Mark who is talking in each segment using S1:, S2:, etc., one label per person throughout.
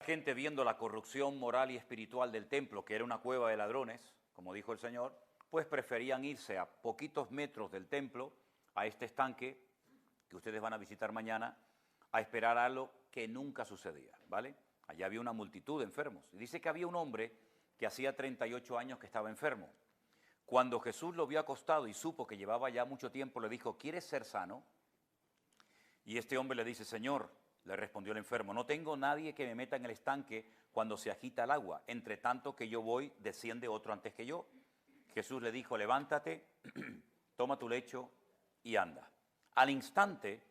S1: gente viendo la corrupción moral y espiritual del templo, que era una cueva de ladrones, como dijo el Señor, pues preferían irse a poquitos metros del templo, a este estanque que ustedes van a visitar mañana, a esperar algo que nunca sucedía, ¿vale? Allá había una multitud de enfermos. Y dice que había un hombre que hacía 38 años que estaba enfermo. Cuando Jesús lo vio acostado y supo que llevaba ya mucho tiempo, le dijo, ¿quieres ser sano? Y este hombre le dice, Señor, le respondió el enfermo, no tengo nadie que me meta en el estanque cuando se agita el agua. Entre tanto que yo voy, desciende otro antes que yo. Jesús le dijo, levántate, toma tu lecho y anda. Al instante,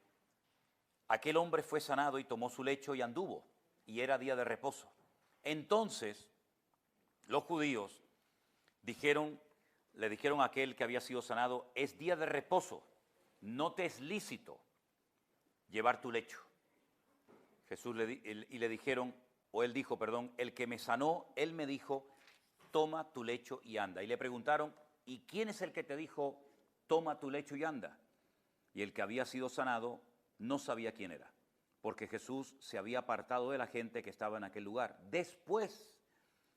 S1: aquel hombre fue sanado y tomó su lecho y anduvo, y era día de reposo. Entonces, los judíos le dijeron a aquel que había sido sanado, es día de reposo, no te es lícito llevar tu lecho. Jesús le dijeron, o él dijo, perdón, el que me sanó, él me dijo, toma tu lecho y anda. Y le preguntaron, ¿y quién es el que te dijo, toma tu lecho y anda? Y el que había sido sanado no sabía quién era, porque Jesús se había apartado de la gente que estaba en aquel lugar. Después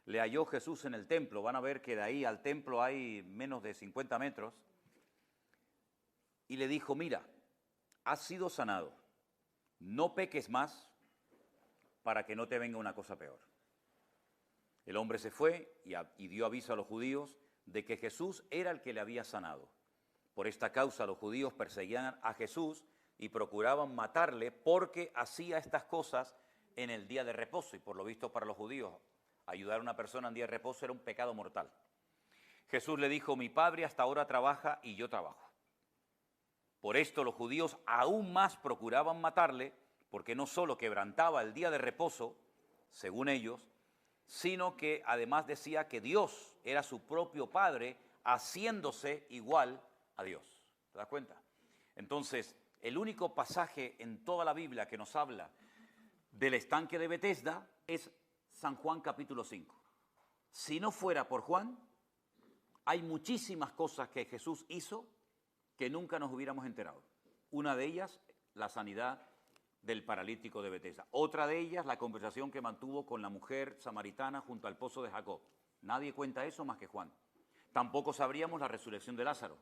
S1: le halló Jesús en el templo, van a ver que de ahí al templo hay menos de 50 metros, y le dijo, mira, has sido sanado, no peques más para que no te venga una cosa peor. El hombre se fue y dio aviso a los judíos de que Jesús era el que le había sanado. Por esta causa los judíos perseguían a Jesús y procuraban matarle porque hacía estas cosas en el día de reposo. Y por lo visto para los judíos ayudar a una persona en día de reposo era un pecado mortal. Jesús le dijo, mi Padre hasta ahora trabaja y yo trabajo. Por esto los judíos aún más procuraban matarle, porque no solo quebrantaba el día de reposo, según ellos, sino que además decía que Dios era su propio Padre, haciéndose igual a Dios. ¿Te das cuenta? Entonces, el único pasaje en toda la Biblia que nos habla del estanque de Betesda es San Juan capítulo 5. Si no fuera por Juan, hay muchísimas cosas que Jesús hizo que nunca nos hubiéramos enterado. Una de ellas, la sanidad del paralítico de Betesda. Otra de ellas, la conversación que mantuvo con la mujer samaritana junto al pozo de Jacob. Nadie cuenta eso más que Juan. Tampoco sabríamos la resurrección de Lázaro.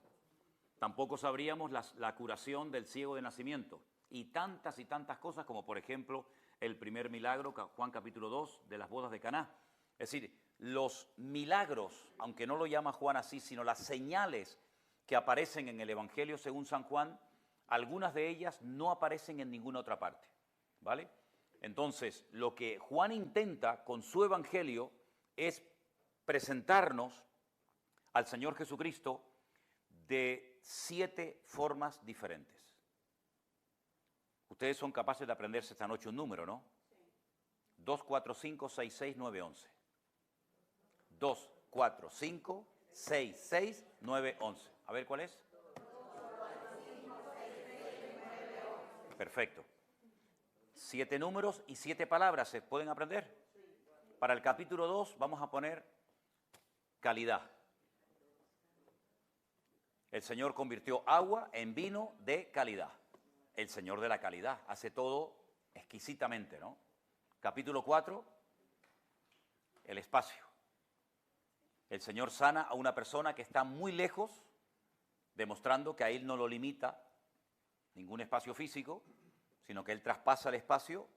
S1: Tampoco sabríamos la curación del ciego de nacimiento. Y tantas cosas como, por ejemplo, el primer milagro, Juan capítulo 2, de las bodas de Caná. Es decir, los milagros, aunque no lo llama Juan así, sino las señales que aparecen en el Evangelio según San Juan, algunas de ellas no aparecen en ninguna otra parte, ¿vale? Entonces, lo que Juan intenta con su Evangelio es presentarnos al Señor Jesucristo de 7 formas diferentes. Ustedes son capaces de aprenderse esta noche un número, ¿no? Sí. 2, 4, 5, 6, 6, 9, 11. 2, 4, 5, 6, 6, 9, 11. A ver, ¿cuál es? 2, 4, 5, 6, 6, 9, 11. Perfecto. 7 números y 7 palabras, ¿se pueden aprender? Sí. Para el capítulo 2 vamos a poner calidad. El Señor convirtió agua en vino de calidad. El Señor de la calidad hace todo exquisitamente, ¿no? Capítulo 4, el espacio. El Señor sana a una persona que está muy lejos, demostrando que a Él no lo limita ningún espacio físico, sino que Él traspasa el espacio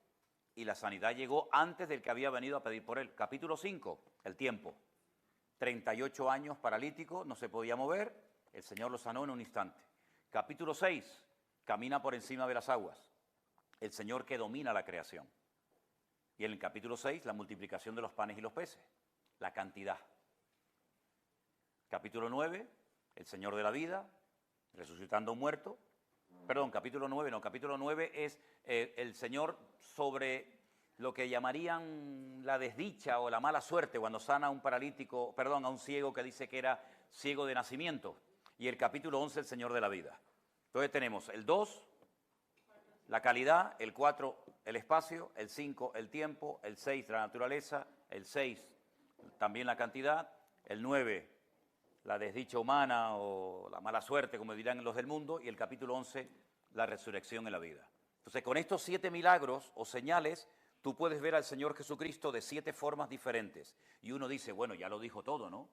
S1: y la sanidad llegó antes del que había venido a pedir por Él. Capítulo 5, el tiempo. 38 años paralítico, no se podía mover, el Señor lo sanó en un instante. Capítulo 6, camina por encima de las aguas. El Señor que domina la creación. Y en el capítulo 6, la multiplicación de los panes y los peces, la cantidad. Capítulo 9, el Señor de la vida, resucitando a un muerto. Perdón, capítulo 9 no, capítulo 9 es el Señor sobre lo que llamarían la desdicha o la mala suerte cuando sana a un paralítico, perdón, a un ciego que dice que era ciego de nacimiento. Y el capítulo 11, el Señor de la vida. Entonces tenemos el 2, la calidad, el 4, el espacio, el 5, el tiempo, el 6, la naturaleza, el 6, también la cantidad, el 9, la desdicha humana o la mala suerte, como dirán los del mundo, y el capítulo 11, la resurrección en la vida. Entonces, con estos 7 milagros o señales, Tú puedes ver al Señor Jesucristo de 7 formas diferentes. Y uno dice, bueno, ya lo dijo todo, ¿no?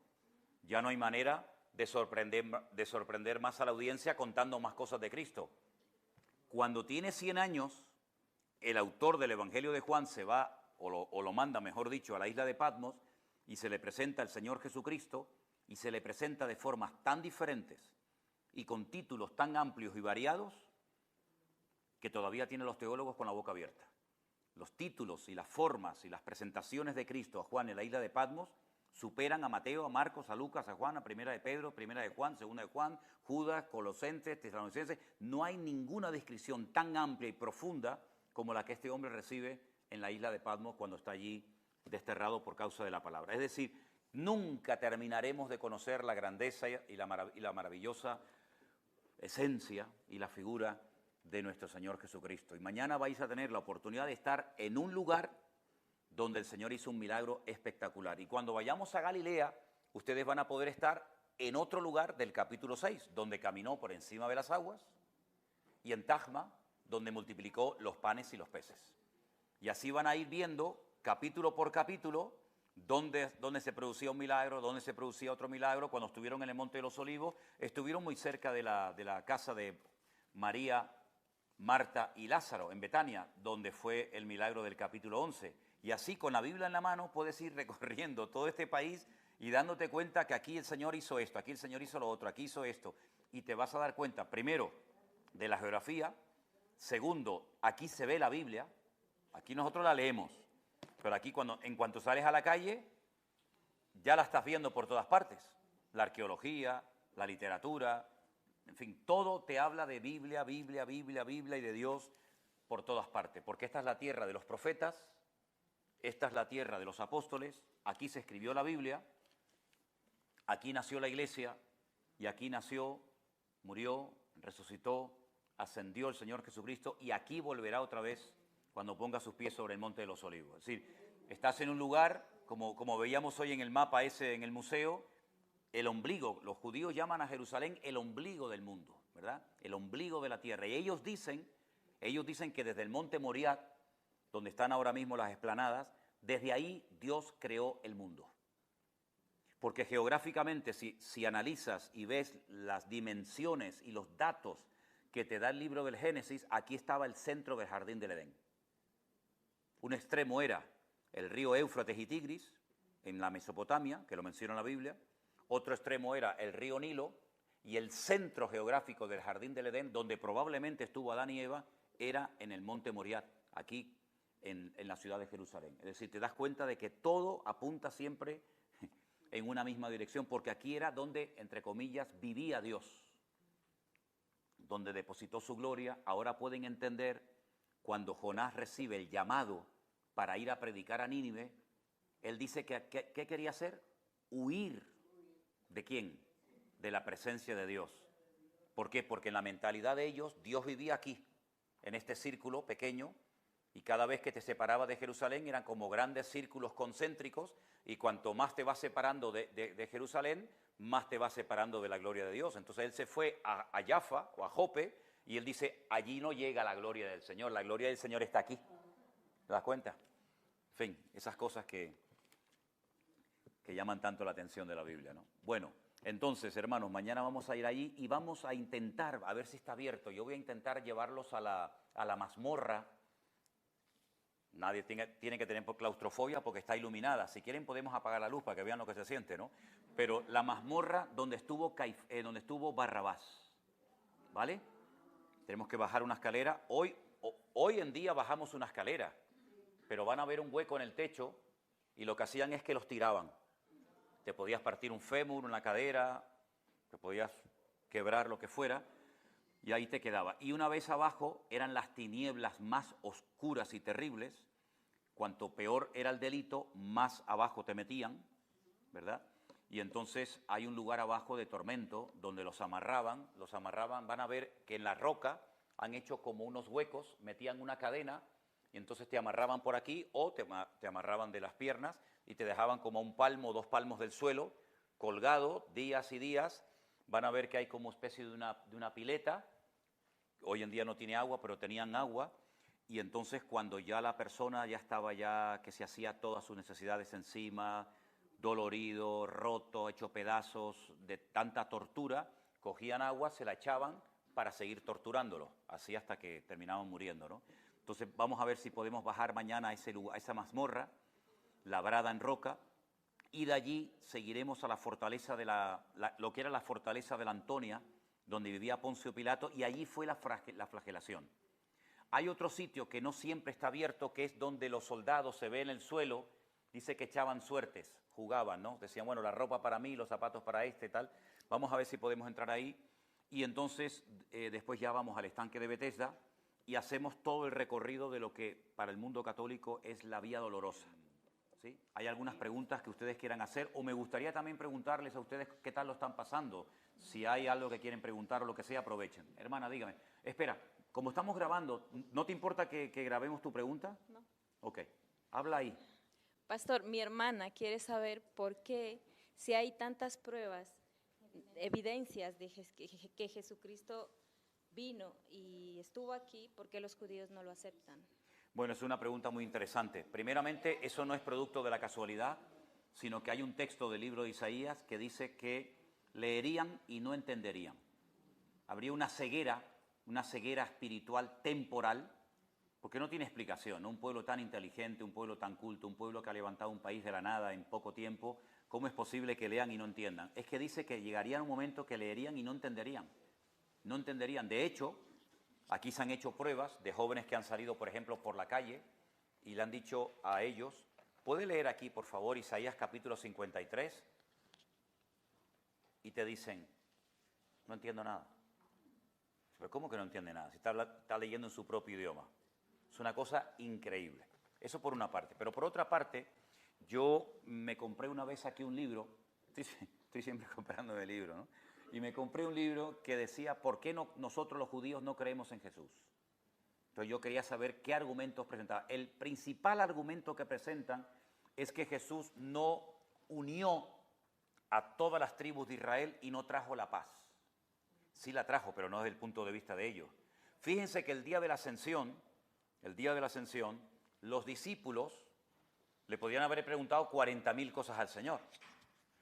S1: Ya no hay manera de sorprender más a la audiencia contando más cosas de Cristo. Cuando tiene 100 años, el autor del Evangelio de Juan se va, o lo manda, mejor dicho, a la isla de Patmos, y se le presenta al Señor Jesucristo, y se le presenta de formas tan diferentes y con títulos tan amplios y variados, que todavía tienen los teólogos con la boca abierta. Los títulos y las formas y las presentaciones de Cristo a Juan en la isla de Patmos superan a Mateo, a Marcos, a Lucas, a Juan, a Primera de Pedro, Primera de Juan, Segunda de Juan, Judas, Colosenses, Tesalonicenses. No hay ninguna descripción tan amplia y profunda como la que este hombre recibe en la isla de Patmos cuando está allí desterrado por causa de la palabra. Es decir, nunca terminaremos de conocer la grandeza y la maravillosa esencia y la figura de nuestro Señor Jesucristo. Y mañana vais a tener la oportunidad de estar en un lugar donde el Señor hizo un milagro espectacular. Y cuando vayamos a Galilea, ustedes van a poder estar en otro lugar del capítulo 6, donde caminó por encima de las aguas, y en Tajma, donde multiplicó los panes y los peces. Y así van a ir viendo, capítulo por capítulo, dónde se producía un milagro, dónde se producía otro milagro. Cuando estuvieron en el Monte de los Olivos, estuvieron muy cerca de la casa de María, Marta y Lázaro, en Betania, donde fue el milagro del capítulo 11. Y así, con la Biblia en la mano, puedes ir recorriendo todo este país y dándote cuenta que aquí el Señor hizo esto, aquí el Señor hizo lo otro, aquí hizo esto. Y te vas a dar cuenta, primero, de la geografía. Segundo, aquí se ve la Biblia. Aquí nosotros la leemos. Pero aquí, en cuanto sales a la calle, ya la estás viendo por todas partes. La arqueología, la literatura, en fin, todo te habla de Biblia, Biblia, Biblia, Biblia y de Dios por todas partes. Porque esta es la tierra de los profetas, esta es la tierra de los apóstoles, aquí se escribió la Biblia, aquí nació la iglesia y aquí nació, murió, resucitó, ascendió el Señor Jesucristo y aquí volverá otra vez cuando ponga sus pies sobre el Monte de los Olivos. Es decir, estás en un lugar, como veíamos hoy en el mapa ese en el museo, el ombligo. Los judíos llaman a Jerusalén el ombligo del mundo, ¿verdad? El ombligo de la tierra. Y ellos dicen que desde el monte Moriah, donde están ahora mismo las explanadas, desde ahí Dios creó el mundo. Porque geográficamente, si analizas y ves las dimensiones y los datos que te da el libro del Génesis, aquí estaba el centro del jardín del Edén. Un extremo era el río Éufrates y Tigris, en la Mesopotamia, que lo menciona la Biblia. Otro extremo era el río Nilo, y el centro geográfico del jardín del Edén, donde probablemente estuvo Adán y Eva, era en el monte Moriah, aquí en la ciudad de Jerusalén. Es decir, te das cuenta de que todo apunta siempre en una misma dirección, porque aquí era donde, entre comillas, vivía Dios, donde depositó su gloria. Ahora pueden entender cuando Jonás recibe el llamado para ir a predicar a Nínive, él dice que ¿qué quería hacer? Huir. ¿De quién? De la presencia de Dios. ¿Por qué? Porque en la mentalidad de ellos, Dios vivía aquí, en este círculo pequeño, y cada vez que te separaba de Jerusalén eran como grandes círculos concéntricos, y cuanto más te vas separando de Jerusalén, más te vas separando de la gloria de Dios. Entonces él se fue a Jaffa o a Jope, y él dice, allí no llega la gloria del Señor, la gloria del Señor está aquí. ¿Te das cuenta? En fin, esas cosas que llaman tanto la atención de la Biblia, ¿no? Bueno, entonces, hermanos, mañana vamos a ir allí y vamos a intentar, a ver si está abierto. Yo voy a intentar llevarlos a la mazmorra. Nadie tiene que tener claustrofobia porque está iluminada. Si quieren podemos apagar la luz para que vean lo que se siente, ¿no? Pero la mazmorra donde estuvo Barrabás, ¿vale? Tenemos que bajar una escalera. Hoy en día bajamos una escalera, pero van a ver un hueco en el techo y lo que hacían es que los tiraban. Te podías partir un fémur, una cadera, te podías quebrar lo que fuera, y ahí te quedaba. Y una vez abajo eran las tinieblas más oscuras y terribles. Cuanto peor era el delito, más abajo te metían, ¿verdad? Y entonces hay un lugar abajo de tormento donde los amarraban, van a ver que en la roca han hecho como unos huecos, metían una cadena, y entonces te amarraban por aquí o te amarraban de las piernas y te dejaban como 1 palmo, 2 palmos del suelo, colgado días y días. Van a ver que hay como especie de una pileta. Hoy en día no tiene agua, pero tenían agua. Y entonces cuando ya la persona ya estaba ya, que se hacía todas sus necesidades encima, dolorido, roto, hecho pedazos de tanta tortura, cogían agua, se la echaban para seguir torturándolo, así hasta que terminaban muriendo, ¿no? Entonces vamos a ver si podemos bajar mañana a ese lugar, a esa mazmorra, labrada en roca, y de allí seguiremos a la fortaleza de lo que era la fortaleza de la Antonia, donde vivía Poncio Pilato, y allí fue la flagelación. Hay otro sitio que no siempre está abierto, que es donde los soldados se ven en el suelo, dice que echaban suertes, jugaban, ¿no? Decían, bueno, la ropa para mí, los zapatos para este, tal. Vamos a ver si podemos entrar ahí. Y entonces después ya vamos al estanque de Bethesda y hacemos todo el recorrido de lo que para el mundo católico es la Vía Dolorosa. ¿Sí? Hay algunas preguntas que ustedes quieran hacer, o me gustaría también preguntarles a ustedes qué tal lo están pasando. Si hay algo que quieren preguntar o lo que sea, aprovechen. Hermana, dígame. Espera, como estamos grabando, ¿no te importa que grabemos tu pregunta?
S2: No.
S1: Ok, habla ahí.
S2: Pastor, mi hermana quiere saber por qué, si hay tantas pruebas, evidencias de que Jesucristo vino y estuvo aquí, ¿por qué los judíos no lo aceptan?
S1: Bueno, es una pregunta muy interesante. Primeramente, eso no es producto de la casualidad, sino que hay un texto del libro de Isaías que dice que leerían y no entenderían. Habría una ceguera espiritual temporal, porque no tiene explicación, ¿no? Un pueblo tan inteligente, un pueblo tan culto, un pueblo que ha levantado un país de la nada en poco tiempo, ¿cómo es posible que lean y no entiendan? Es que dice que llegaría un momento que leerían y no entenderían. No entenderían. De hecho, aquí se han hecho pruebas de jóvenes que han salido, por ejemplo, por la calle y le han dicho a ellos, ¿puede leer aquí, por favor, Isaías capítulo 53? Y te dicen, no entiendo nada. ¿Pero cómo que no entiende nada? Si está leyendo en su propio idioma. Es una cosa increíble. Eso por una parte. Pero por otra parte, yo me compré una vez aquí un libro, estoy siempre comprándome libros, ¿no? Y me compré un libro que decía, ¿por qué nosotros los judíos no creemos en Jesús? Entonces yo quería saber qué argumentos presentaba. El principal argumento que presentan es que Jesús no unió a todas las tribus de Israel y no trajo la paz. Sí la trajo, pero no desde el punto de vista de ellos. Fíjense que el día de la ascensión, los discípulos le podían haber preguntado 40.000 cosas al Señor.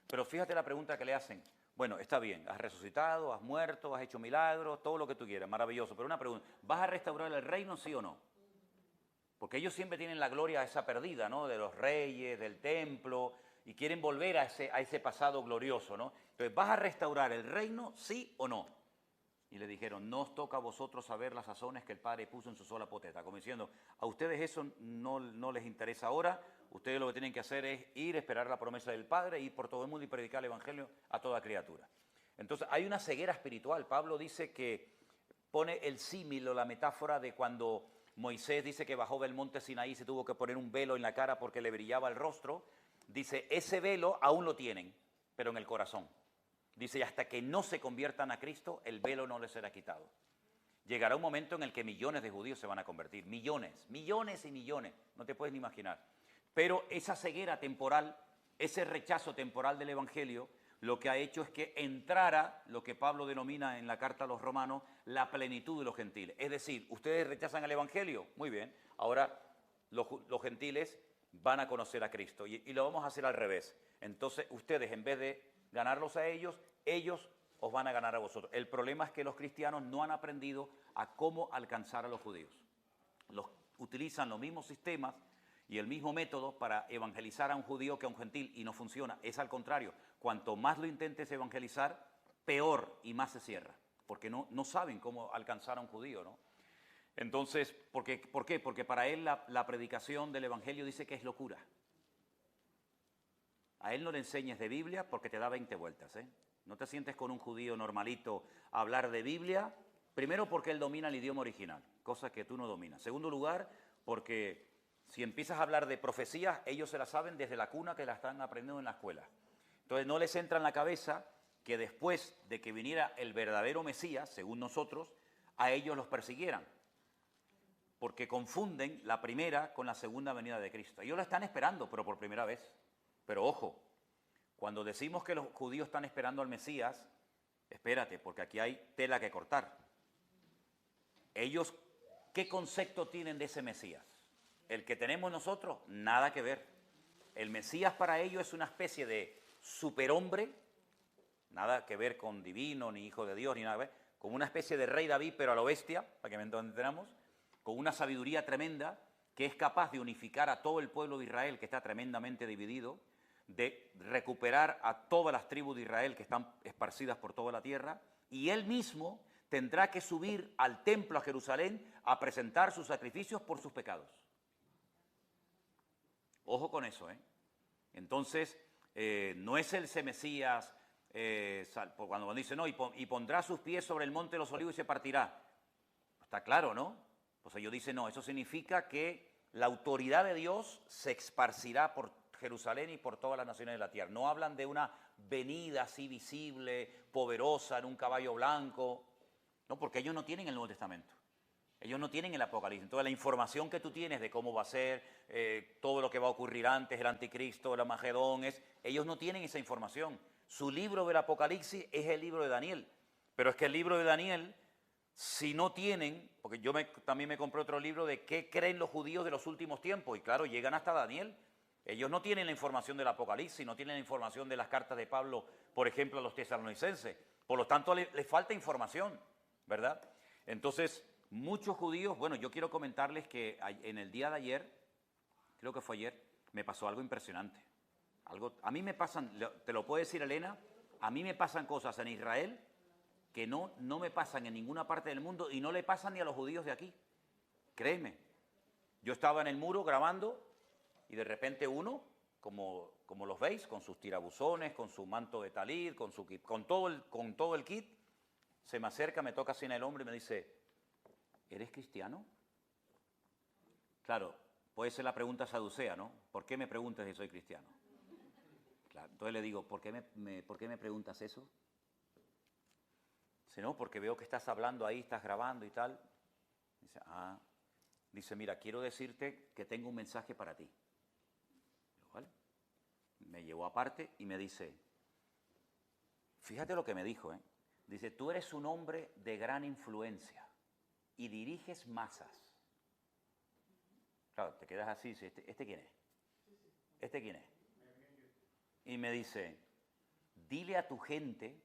S1: Pero fíjate la pregunta que le hacen. Bueno, está bien, has resucitado, has muerto, has hecho milagros, todo lo que tú quieras, maravilloso. Pero una pregunta, ¿vas a restaurar el reino, sí o no? Porque ellos siempre tienen la gloria esa perdida, ¿no? De los reyes, del templo, y quieren volver a ese pasado glorioso, ¿no? Entonces, ¿vas a restaurar el reino, sí o no? Y le dijeron, no os toca a vosotros saber las sazones que el Padre puso en su sola potestad. Como diciendo, a ustedes eso no les interesa ahora, ustedes lo que tienen que hacer es ir, esperar la promesa del Padre, ir por todo el mundo y predicar el Evangelio a toda criatura. Entonces hay una ceguera espiritual. Pablo dice que pone el símil o la metáfora de cuando Moisés dice que bajó del monte Sinaí y se tuvo que poner un velo en la cara porque le brillaba el rostro. Dice, ese velo aún lo tienen, pero en el corazón. Dice, y hasta que no se conviertan a Cristo, el velo no les será quitado. Llegará un momento en el que millones de judíos se van a convertir. Millones, millones y millones. No te puedes ni imaginar. Pero esa ceguera temporal, ese rechazo temporal del Evangelio, lo que ha hecho es que entrara lo que Pablo denomina en la carta a los romanos la plenitud de los gentiles. Es decir, ustedes rechazan el Evangelio, muy bien, ahora los gentiles van a conocer a Cristo y lo vamos a hacer al revés. Entonces ustedes, en vez de ganarlos a ellos, ellos os van a ganar a vosotros. El problema es que los cristianos no han aprendido a cómo alcanzar a los judíos. Utilizan los mismos sistemas y el mismo método para evangelizar a un judío que a un gentil y no funciona. Es al contrario, cuanto más lo intentes evangelizar, peor y más se cierra, porque no saben cómo alcanzar a un judío, ¿no? Entonces, ¿por qué? Porque para él la predicación del evangelio dice que es locura. A él no le enseñes de Biblia porque te da 20 vueltas, ¿eh? No te sientes con un judío normalito a hablar de Biblia, primero porque él domina el idioma original, cosa que tú no dominas. Segundo lugar, porque si empiezas a hablar de profecías, ellos se las saben desde la cuna que la están aprendiendo en la escuela. Entonces no les entra en la cabeza que después de que viniera el verdadero Mesías, según nosotros, a ellos los persiguieran. Porque confunden la primera con la segunda venida de Cristo. Ellos la están esperando, pero por primera vez. Pero ojo, cuando decimos que los judíos están esperando al Mesías, espérate, porque aquí hay tela que cortar. Ellos ¿qué concepto tienen de ese Mesías? El que tenemos nosotros, nada que ver. El Mesías para ellos es una especie de superhombre, nada que ver con divino, ni hijo de Dios, ni nada que ver, como una especie de rey David, pero a lo bestia, para que me entendamos, con una sabiduría tremenda, que es capaz de unificar a todo el pueblo de Israel, que está tremendamente dividido, de recuperar a todas las tribus de Israel que están esparcidas por toda la tierra, y él mismo tendrá que subir al templo a Jerusalén a presentar sus sacrificios por sus pecados. Ojo con eso, ¿eh? Entonces, no es el Mesías, cuando dice, no, y pondrá sus pies sobre el monte de los olivos y se partirá. Está claro, ¿no? Pues ellos dicen, no, eso significa que la autoridad de Dios se esparcirá por Jerusalén y por todas las naciones de la tierra. No hablan de una venida así visible, poderosa, en un caballo blanco, no, porque ellos no tienen el Nuevo Testamento. Ellos no tienen el Apocalipsis. Entonces la información que tú tienes de cómo va a ser, todo lo que va a ocurrir antes, el anticristo, el Armagedón, ellos no tienen esa información. Su libro del Apocalipsis es el libro de Daniel. Pero es que el libro de Daniel, si no tienen, porque yo también me compré otro libro de qué creen los judíos de los últimos tiempos, y claro, llegan hasta Daniel. Ellos no tienen la información del Apocalipsis, no tienen la información de las cartas de Pablo, por ejemplo, a los tesalonicenses. Por lo tanto, les falta información, ¿verdad? Entonces, muchos judíos, bueno, yo quiero comentarles que en el día de ayer, creo que fue ayer, me pasó algo impresionante. A mí me pasan, te lo puede decir Elena, a mí me pasan cosas en Israel que no me pasan en ninguna parte del mundo y no le pasan ni a los judíos de aquí. Créeme. Yo estaba en el muro grabando y de repente uno, como los veis, con sus tirabuzones, con su manto de talit, con todo el kit, se me acerca, me toca así en el hombro y me dice, ¿eres cristiano? Claro, puede ser la pregunta saducea, ¿no? ¿Por qué me preguntas si soy cristiano? Claro, entonces le digo, ¿por qué me preguntas eso? Dice, no, porque veo que estás hablando ahí, estás grabando y tal. Dice, mira, quiero decirte que tengo un mensaje para ti. Digo, ¿vale? Me llevó aparte y me dice, fíjate lo que me dijo, ¿eh? Dice, tú eres un hombre de gran influencia y diriges masas. Claro, te quedas así, dice, ¿este quién es? ¿Este quién es? Y me dice, dile a tu gente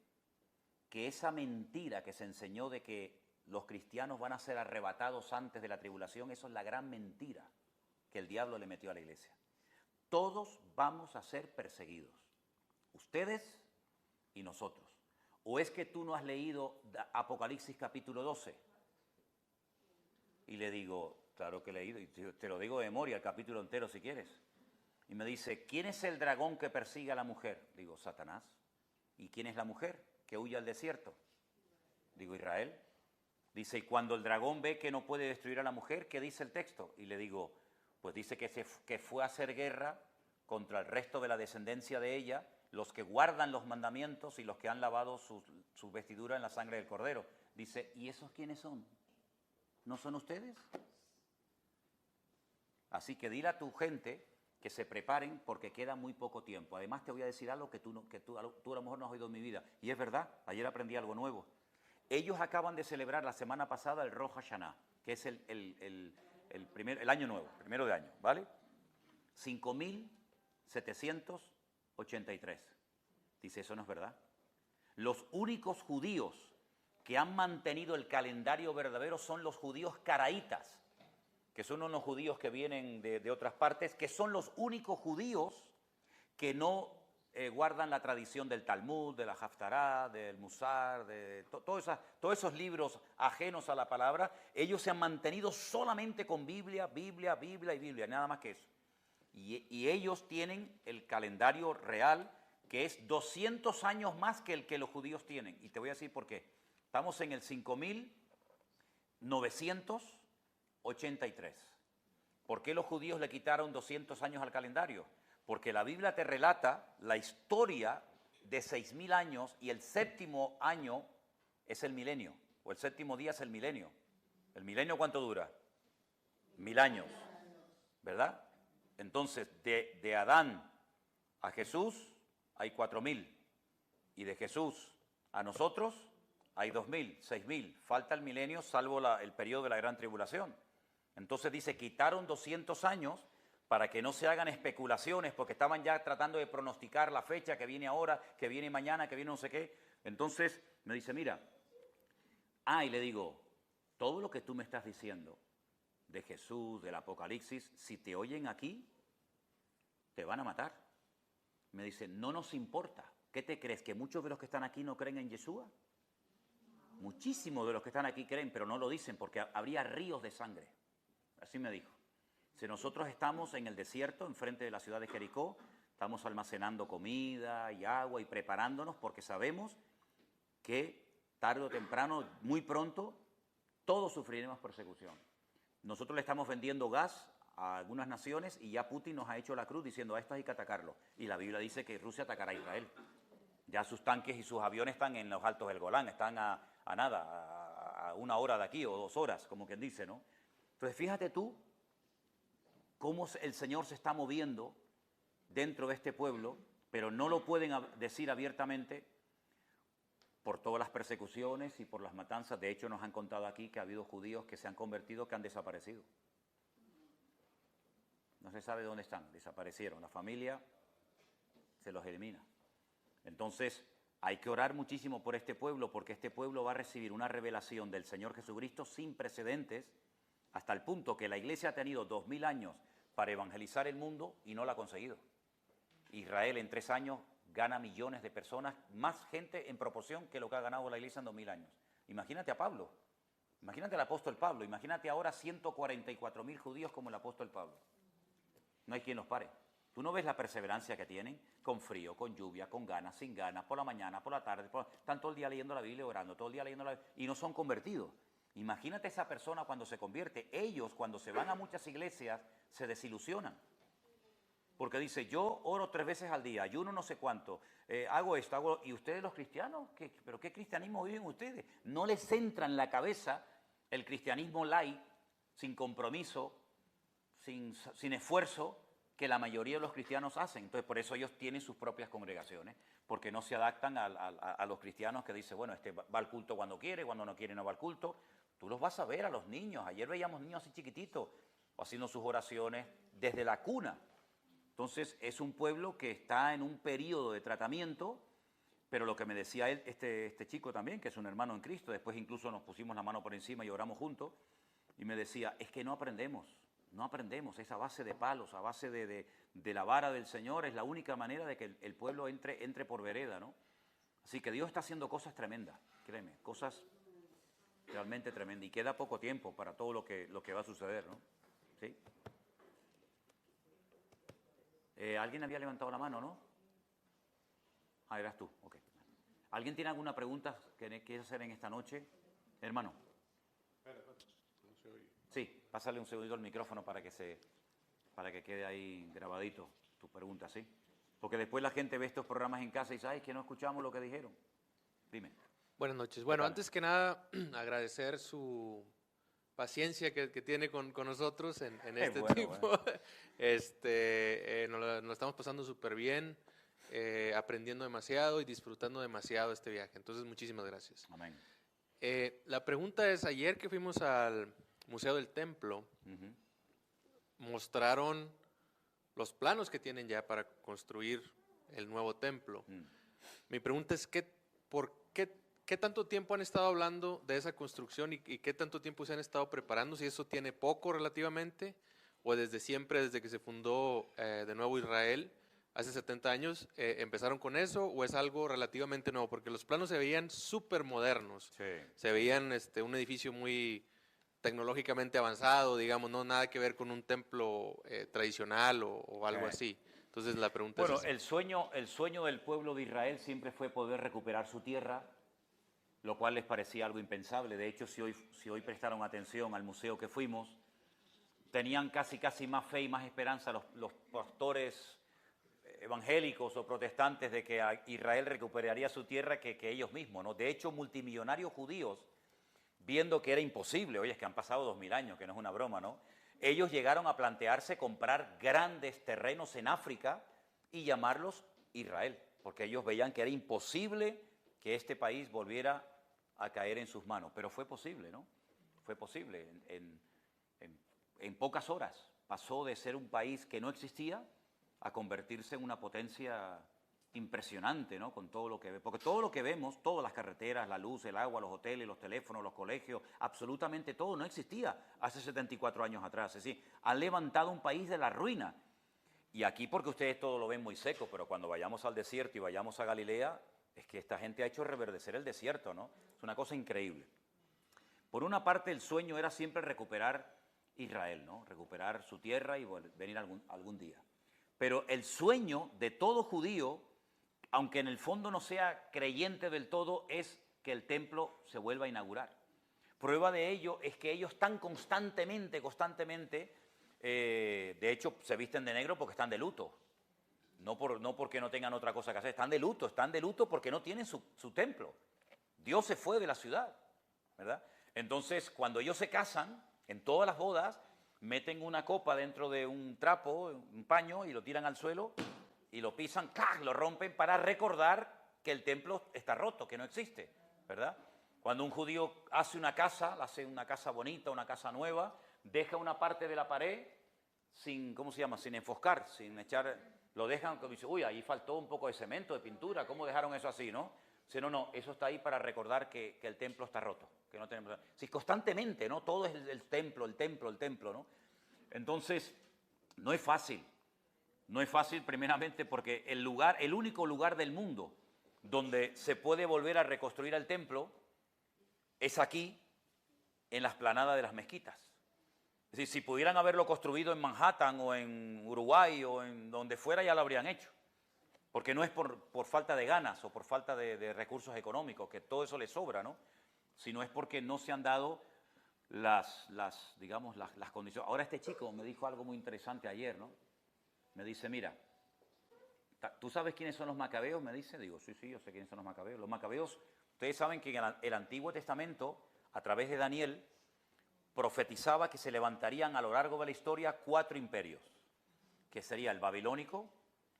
S1: que esa mentira que se enseñó de que los cristianos van a ser arrebatados antes de la tribulación, eso es la gran mentira que el diablo le metió a la iglesia. Todos vamos a ser perseguidos, ustedes y nosotros. ¿O es que tú no has leído Apocalipsis capítulo 12? Y le digo, claro que he leído, y te lo digo de memoria, el capítulo entero si quieres. Y me dice, ¿quién es el dragón que persigue a la mujer? Digo, Satanás. ¿Y quién es la mujer que huye al desierto? Digo, Israel. Dice, y cuando el dragón ve que no puede destruir a la mujer, ¿qué dice el texto? Y le digo, pues dice que fue a hacer guerra contra el resto de la descendencia de ella, los que guardan los mandamientos y los que han lavado su vestidura en la sangre del cordero. Dice, ¿y esos quiénes son? ¿No son ustedes? Así que dile a tu gente que se preparen porque queda muy poco tiempo. Además te voy a decir algo que tú a lo mejor no has oído en mi vida. Y es verdad, ayer aprendí algo nuevo. Ellos acaban de celebrar la semana pasada el Rosh Hashanah, que es el año nuevo, primero de año, ¿vale? 5.783. Dice, eso no es verdad. Los únicos judíos que han mantenido el calendario verdadero son los judíos caraítas, que son unos judíos que vienen de otras partes, que son los únicos judíos que no guardan la tradición del Talmud, de la Haftará, del Musar, de todos esos libros ajenos a la palabra. Ellos se han mantenido solamente con Biblia, Biblia, Biblia y Biblia, nada más que eso. Y ellos tienen el calendario real, que es 200 años más que el que los judíos tienen. Y te voy a decir por qué. Estamos en el 5.983. ¿Por qué los judíos le quitaron 200 años al calendario? Porque la Biblia te relata la historia de 6.000 años y el séptimo año es el milenio, o el séptimo día es el milenio. ¿El milenio cuánto dura? 1.000 años, ¿verdad? Entonces, de Adán a Jesús hay 4.000, y de Jesús a nosotros hay 2000, 6000, falta el milenio salvo el periodo de la gran tribulación. Entonces dice, quitaron 200 años para que no se hagan especulaciones, porque estaban ya tratando de pronosticar la fecha que viene ahora, que viene mañana, que viene no sé qué. Entonces me dice, mira, y le digo, todo lo que tú me estás diciendo de Jesús, del Apocalipsis, si te oyen aquí, te van a matar. Me dice, no nos importa. ¿Qué te crees? ¿Que muchos de los que están aquí no creen en Yeshua? Muchísimos de los que están aquí creen, pero no lo dicen porque habría ríos de sangre. Así me dijo. Si nosotros estamos en el desierto, enfrente de la ciudad de Jericó, estamos almacenando comida y agua y preparándonos porque sabemos que tarde o temprano, muy pronto, todos sufriremos persecución. Nosotros le estamos vendiendo gas a algunas naciones y ya Putin nos ha hecho la cruz diciendo a estos hay que atacarlo. Y la Biblia dice que Rusia atacará a Israel. Ya sus tanques y sus aviones están en los altos del Golán, están a nada, a 1 hora de aquí o 2 horas, como quien dice, ¿no? Entonces fíjate tú cómo el Señor se está moviendo dentro de este pueblo, pero no lo pueden decir abiertamente por todas las persecuciones y por las matanzas. De hecho, nos han contado aquí que ha habido judíos que se han convertido, que han desaparecido. No se sabe dónde están, desaparecieron. La familia se los elimina. Entonces, hay que orar muchísimo por este pueblo, porque este pueblo va a recibir una revelación del Señor Jesucristo sin precedentes, hasta el punto que la iglesia ha tenido 2000 años para evangelizar el mundo y no lo ha conseguido. Israel en 3 años gana millones de personas, más gente en proporción que lo que ha ganado la iglesia en 2000 años. Imagínate a Pablo, imagínate al apóstol Pablo, imagínate ahora 144.000 judíos como el apóstol Pablo. No hay quien los pare. Tú no ves la perseverancia que tienen, con frío, con lluvia, con ganas, sin ganas, por la mañana, por la tarde, están todo el día leyendo la Biblia, orando, todo el día leyendo la Biblia, y no son convertidos. Imagínate esa persona cuando se convierte. Ellos, cuando se van a muchas iglesias, se desilusionan. Porque dice, yo oro 3 veces al día, ayuno no sé cuánto, hago esto, hago... ¿Y ustedes los cristianos? ¿Pero qué cristianismo viven ustedes? No les entra en la cabeza el cristianismo light, sin compromiso, sin esfuerzo, que la mayoría de los cristianos hacen. Entonces, por eso ellos tienen sus propias congregaciones, porque no se adaptan a los cristianos que dicen, bueno, este va al culto cuando quiere, cuando no quiere no va al culto. Tú los vas a ver a los niños. Ayer veíamos niños así chiquititos, haciendo sus oraciones desde la cuna. Entonces, es un pueblo que está en un periodo de tratamiento, pero lo que me decía él, este chico también, que es un hermano en Cristo, después incluso nos pusimos la mano por encima y oramos juntos, y me decía, es que no aprendemos, esa base de palos, a base de la vara del Señor, es la única manera de que el pueblo entre por vereda, ¿no? Así que Dios está haciendo cosas tremendas, créeme, cosas realmente tremendas, y queda poco tiempo para todo lo que va a suceder, ¿no? ¿Sí? ¿Alguien había levantado la mano, no? Eras tú, ok. ¿Alguien tiene alguna pregunta que quiere hacer en esta noche? Hermano.
S3: No se oye.
S1: Sí, pásale un segundito al micrófono para que quede ahí grabadito tu pregunta, ¿sí? Porque después la gente ve estos programas en casa y dice, ay, es que no escuchamos lo que dijeron. Dime.
S4: Buenas noches. Bueno, antes que nada, agradecer su paciencia que tiene con nosotros en este tipo. Bueno. Nos estamos pasando súper bien, aprendiendo demasiado y disfrutando demasiado este viaje. Entonces, muchísimas gracias.
S1: Amén.
S4: La pregunta es, ayer que fuimos al Museo del Templo, mostraron los planos que tienen ya para construir el nuevo templo. Mi pregunta es, ¿qué tanto tiempo han estado hablando de esa construcción y qué tanto tiempo se han estado preparando? Si eso tiene poco relativamente, o desde siempre, desde que se fundó de nuevo Israel, hace 70 años, empezaron con eso, o es algo relativamente nuevo, porque los planos se veían súper modernos.
S1: Sí.
S4: Se veían un edificio muy tecnológicamente avanzado, digamos, no nada que ver con un templo tradicional o algo así. Entonces la pregunta es...
S1: Bueno, el sueño del pueblo de Israel siempre fue poder recuperar su tierra, lo cual les parecía algo impensable. De hecho, si hoy prestaron atención al museo que fuimos, tenían casi más fe y más esperanza los pastores evangélicos o protestantes de que Israel recuperaría su tierra que ellos mismos, ¿no? De hecho, multimillonarios judíos, viendo que era imposible, oye, es que han pasado 2000 años, que no es una broma, ¿no? Ellos llegaron a plantearse comprar grandes terrenos en África y llamarlos Israel, porque ellos veían que era imposible que este país volviera a caer en sus manos. Pero fue posible, ¿no? Fue posible. En pocas horas pasó de ser un país que no existía a convertirse en una potencia impresionante, ¿no? Con todo lo que ve. Porque todo lo que vemos, todas las carreteras, la luz, el agua, los hoteles, los teléfonos, los colegios, absolutamente todo no existía hace 74 años atrás. Es decir, han levantado un país de la ruina. Y aquí porque ustedes todo lo ven muy seco, pero cuando vayamos al desierto y vayamos a Galilea, es que esta gente ha hecho reverdecer el desierto, ¿no? Es una cosa increíble. Por una parte, el sueño era siempre recuperar Israel, ¿no? Recuperar su tierra y venir algún día. Pero el sueño de todo judío, aunque en el fondo no sea creyente del todo, es que el templo se vuelva a inaugurar. Prueba de ello es que ellos están constantemente, de hecho se visten de negro porque están de luto. No porque no tengan otra cosa que hacer, están de luto porque no tienen su templo. Dios se fue de la ciudad, ¿verdad? Entonces, cuando ellos se casan, en todas las bodas, meten una copa dentro de un trapo, un paño, y lo tiran al suelo, y lo pisan, ¡clac!, lo rompen para recordar que el templo está roto, que no existe, ¿verdad? Cuando un judío hace una casa bonita, una casa nueva, deja una parte de la pared sin, ¿cómo se llama?, sin enfoscar, sin echar, lo dejan como dice, uy, ahí faltó un poco de cemento, de pintura, ¿cómo dejaron eso así, no? Si no, eso está ahí para recordar que el templo está roto, que no tenemos... Si constantemente, ¿no? Todo es el templo, ¿no? Entonces, no es fácil primeramente porque el único lugar del mundo donde se puede volver a reconstruir el templo es aquí, en la explanada de las mezquitas. Es decir, si pudieran haberlo construido en Manhattan o en Uruguay o en donde fuera, ya lo habrían hecho. Porque no es por falta de ganas o por falta de recursos económicos, que todo eso les sobra, ¿no? Sino es porque no se han dado las condiciones. Ahora este chico me dijo algo muy interesante ayer, ¿no? Me dice, mira, ¿tú sabes quiénes son los macabeos? Me dice, digo, sí, yo sé quiénes son los macabeos. Los macabeos, ustedes saben que en el Antiguo Testamento, a través de Daniel, profetizaba que se levantarían a lo largo de la historia 4 imperios, que sería el babilónico,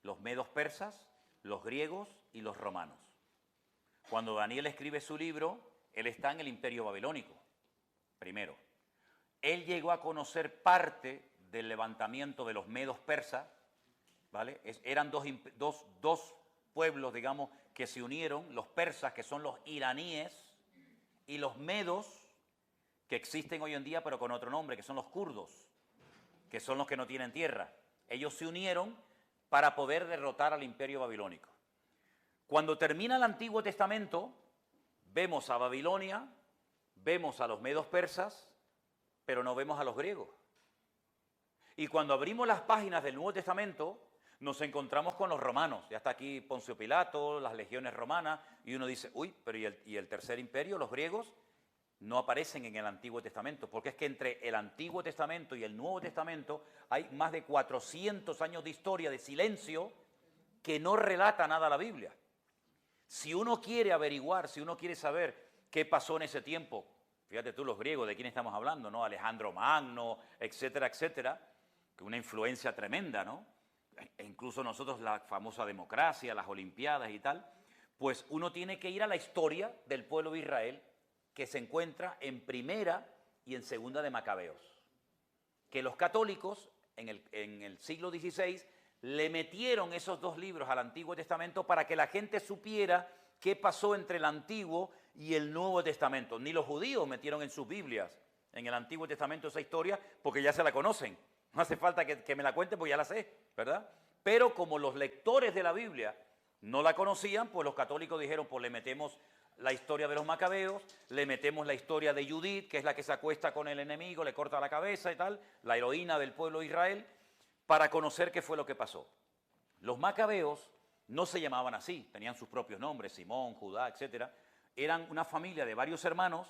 S1: los medos persas, los griegos y los romanos. Cuando Daniel escribe su libro, él está en el imperio babilónico, primero. Él llegó a conocer parte del levantamiento de los medos persas, ¿vale? Eran dos pueblos, digamos, que se unieron, los persas, que son los iraníes, y los medos, que existen hoy en día, pero con otro nombre, que son los kurdos, que son los que no tienen tierra. Ellos se unieron para poder derrotar al imperio babilónico. Cuando termina el Antiguo Testamento, vemos a Babilonia, vemos a los medos persas, pero no vemos a los griegos. Y cuando abrimos las páginas del Nuevo Testamento, nos encontramos con los romanos. Ya está aquí Poncio Pilato, las legiones romanas, y uno dice, uy, pero ¿y el tercer imperio, los griegos? No aparecen en el Antiguo Testamento, porque es que entre el Antiguo Testamento y el Nuevo Testamento hay más de 400 años de historia, de silencio, que no relata nada la Biblia. Si uno quiere averiguar, si uno quiere saber qué pasó en ese tiempo, fíjate tú los griegos, de quién estamos hablando, ¿no? Alejandro Magno, etcétera, etcétera, que una influencia tremenda, ¿no? E incluso nosotros la famosa democracia, las olimpiadas y tal, pues uno tiene que ir a la historia del pueblo de Israel, que se encuentra en Primera y en Segunda de Macabeos, que los católicos en el siglo XVI le metieron esos 2 libros al Antiguo Testamento para que la gente supiera qué pasó entre el Antiguo y el Nuevo Testamento. Ni los judíos metieron en sus Biblias en el Antiguo Testamento esa historia porque ya se la conocen. No hace falta que me la cuenten porque ya la sé, ¿verdad? Pero como los lectores de la Biblia no la conocían, pues los católicos dijeron, pues le metemos la historia de los macabeos, le metemos la historia de Judith, que es la que se acuesta con el enemigo, le corta la cabeza y tal, la heroína del pueblo de Israel, para conocer qué fue lo que pasó. Los macabeos no se llamaban así, tenían sus propios nombres, Simón, Judá, etc. Eran una familia de varios hermanos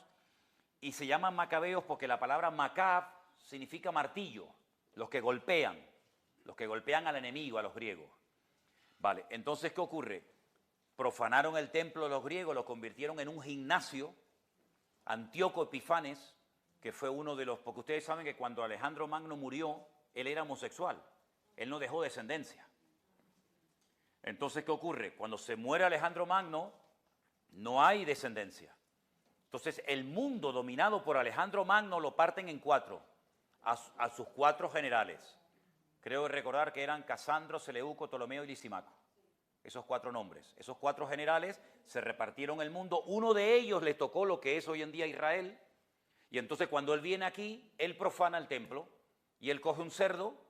S1: y se llaman macabeos porque la palabra macab significa martillo, los que golpean al enemigo, a los griegos. Vale, entonces, ¿qué ocurre? Profanaron el templo de los griegos, lo convirtieron en un gimnasio. Antíoco Epifanes, que fue uno de los... Porque ustedes saben que cuando Alejandro Magno murió, él era homosexual. Él no dejó descendencia. Entonces, ¿qué ocurre? Cuando se muere Alejandro Magno, no hay descendencia. Entonces el mundo dominado por Alejandro Magno lo parten en cuatro, a sus cuatro generales. Creo recordar que eran Casandro, Seleuco, Ptolomeo y Lisimaco. Esos cuatro nombres. Esos cuatro generales se repartieron el mundo. Uno de ellos le tocó lo que es hoy en día Israel. Y entonces cuando él viene aquí, él profana el templo y él coge un cerdo,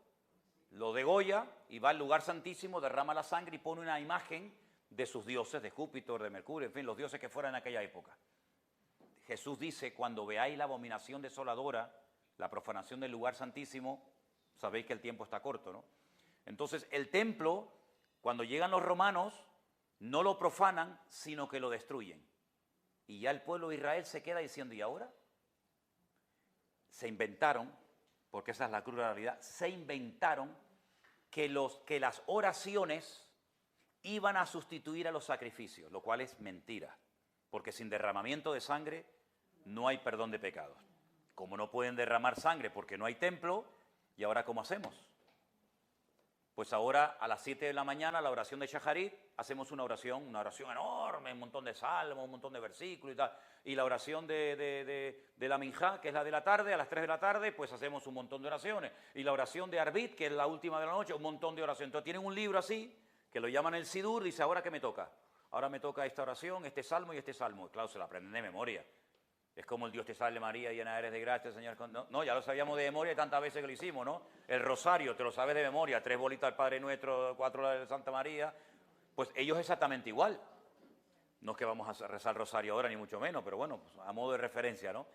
S1: lo degolla y va al lugar santísimo, derrama la sangre y pone una imagen de sus dioses, de Júpiter, de Mercurio, en fin, los dioses que fueran en aquella época. Jesús dice, cuando veáis la abominación desoladora, la profanación del lugar santísimo, sabéis que el tiempo está corto, ¿no? Entonces el templo, cuando llegan los romanos, no lo profanan, sino que lo destruyen. Y ya el pueblo de Israel se queda diciendo, ¿y ahora? Se inventaron, porque esa es la cruda realidad, se inventaron que las oraciones iban a sustituir a los sacrificios, lo cual es mentira, porque sin derramamiento de sangre no hay perdón de pecados. Como no pueden derramar sangre porque no hay templo, ¿y ahora cómo hacemos? Pues ahora a las 7 de la mañana, la oración de Shacharit, hacemos una oración enorme, un montón de salmos, un montón de versículos y tal. Y la oración de la Minjá, que es la de la tarde, a las 3 de la tarde, pues hacemos un montón de oraciones. Y la oración de Arbit, que es la última de la noche, un montón de oraciones. Entonces tienen un libro así, que lo llaman el Sidur, dice, ¿ahora qué me toca? Ahora me toca esta oración, este salmo y este salmo. Y claro, se la aprenden de memoria. Es como el Dios te salve María, llena eres de gracia, Señor. No, ya lo sabíamos de memoria tantas veces que lo hicimos, ¿no? El rosario, te lo sabes de memoria, 3 bolitas del Padre Nuestro, 4 de Santa María. Pues ellos exactamente igual. No es que vamos a rezar el rosario ahora, ni mucho menos, pero bueno, pues a modo de referencia, ¿no?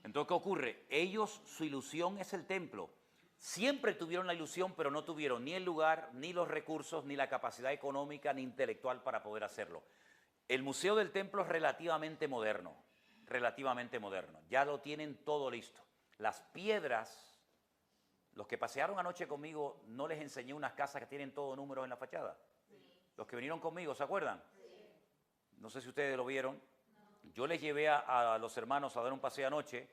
S1: Entonces, ¿qué ocurre? Ellos, su ilusión es el templo. Siempre tuvieron la ilusión, pero no tuvieron ni el lugar, ni los recursos, ni la capacidad económica, ni intelectual para poder hacerlo. El Museo del Templo es relativamente moderno. Ya lo tienen todo listo. Las piedras, los que pasearon anoche conmigo, ¿no les enseñé unas casas que tienen todos números en la fachada? Sí. Los que vinieron conmigo, ¿se acuerdan? Sí. No sé si ustedes lo vieron. No. Yo les llevé a los hermanos a dar un paseo anoche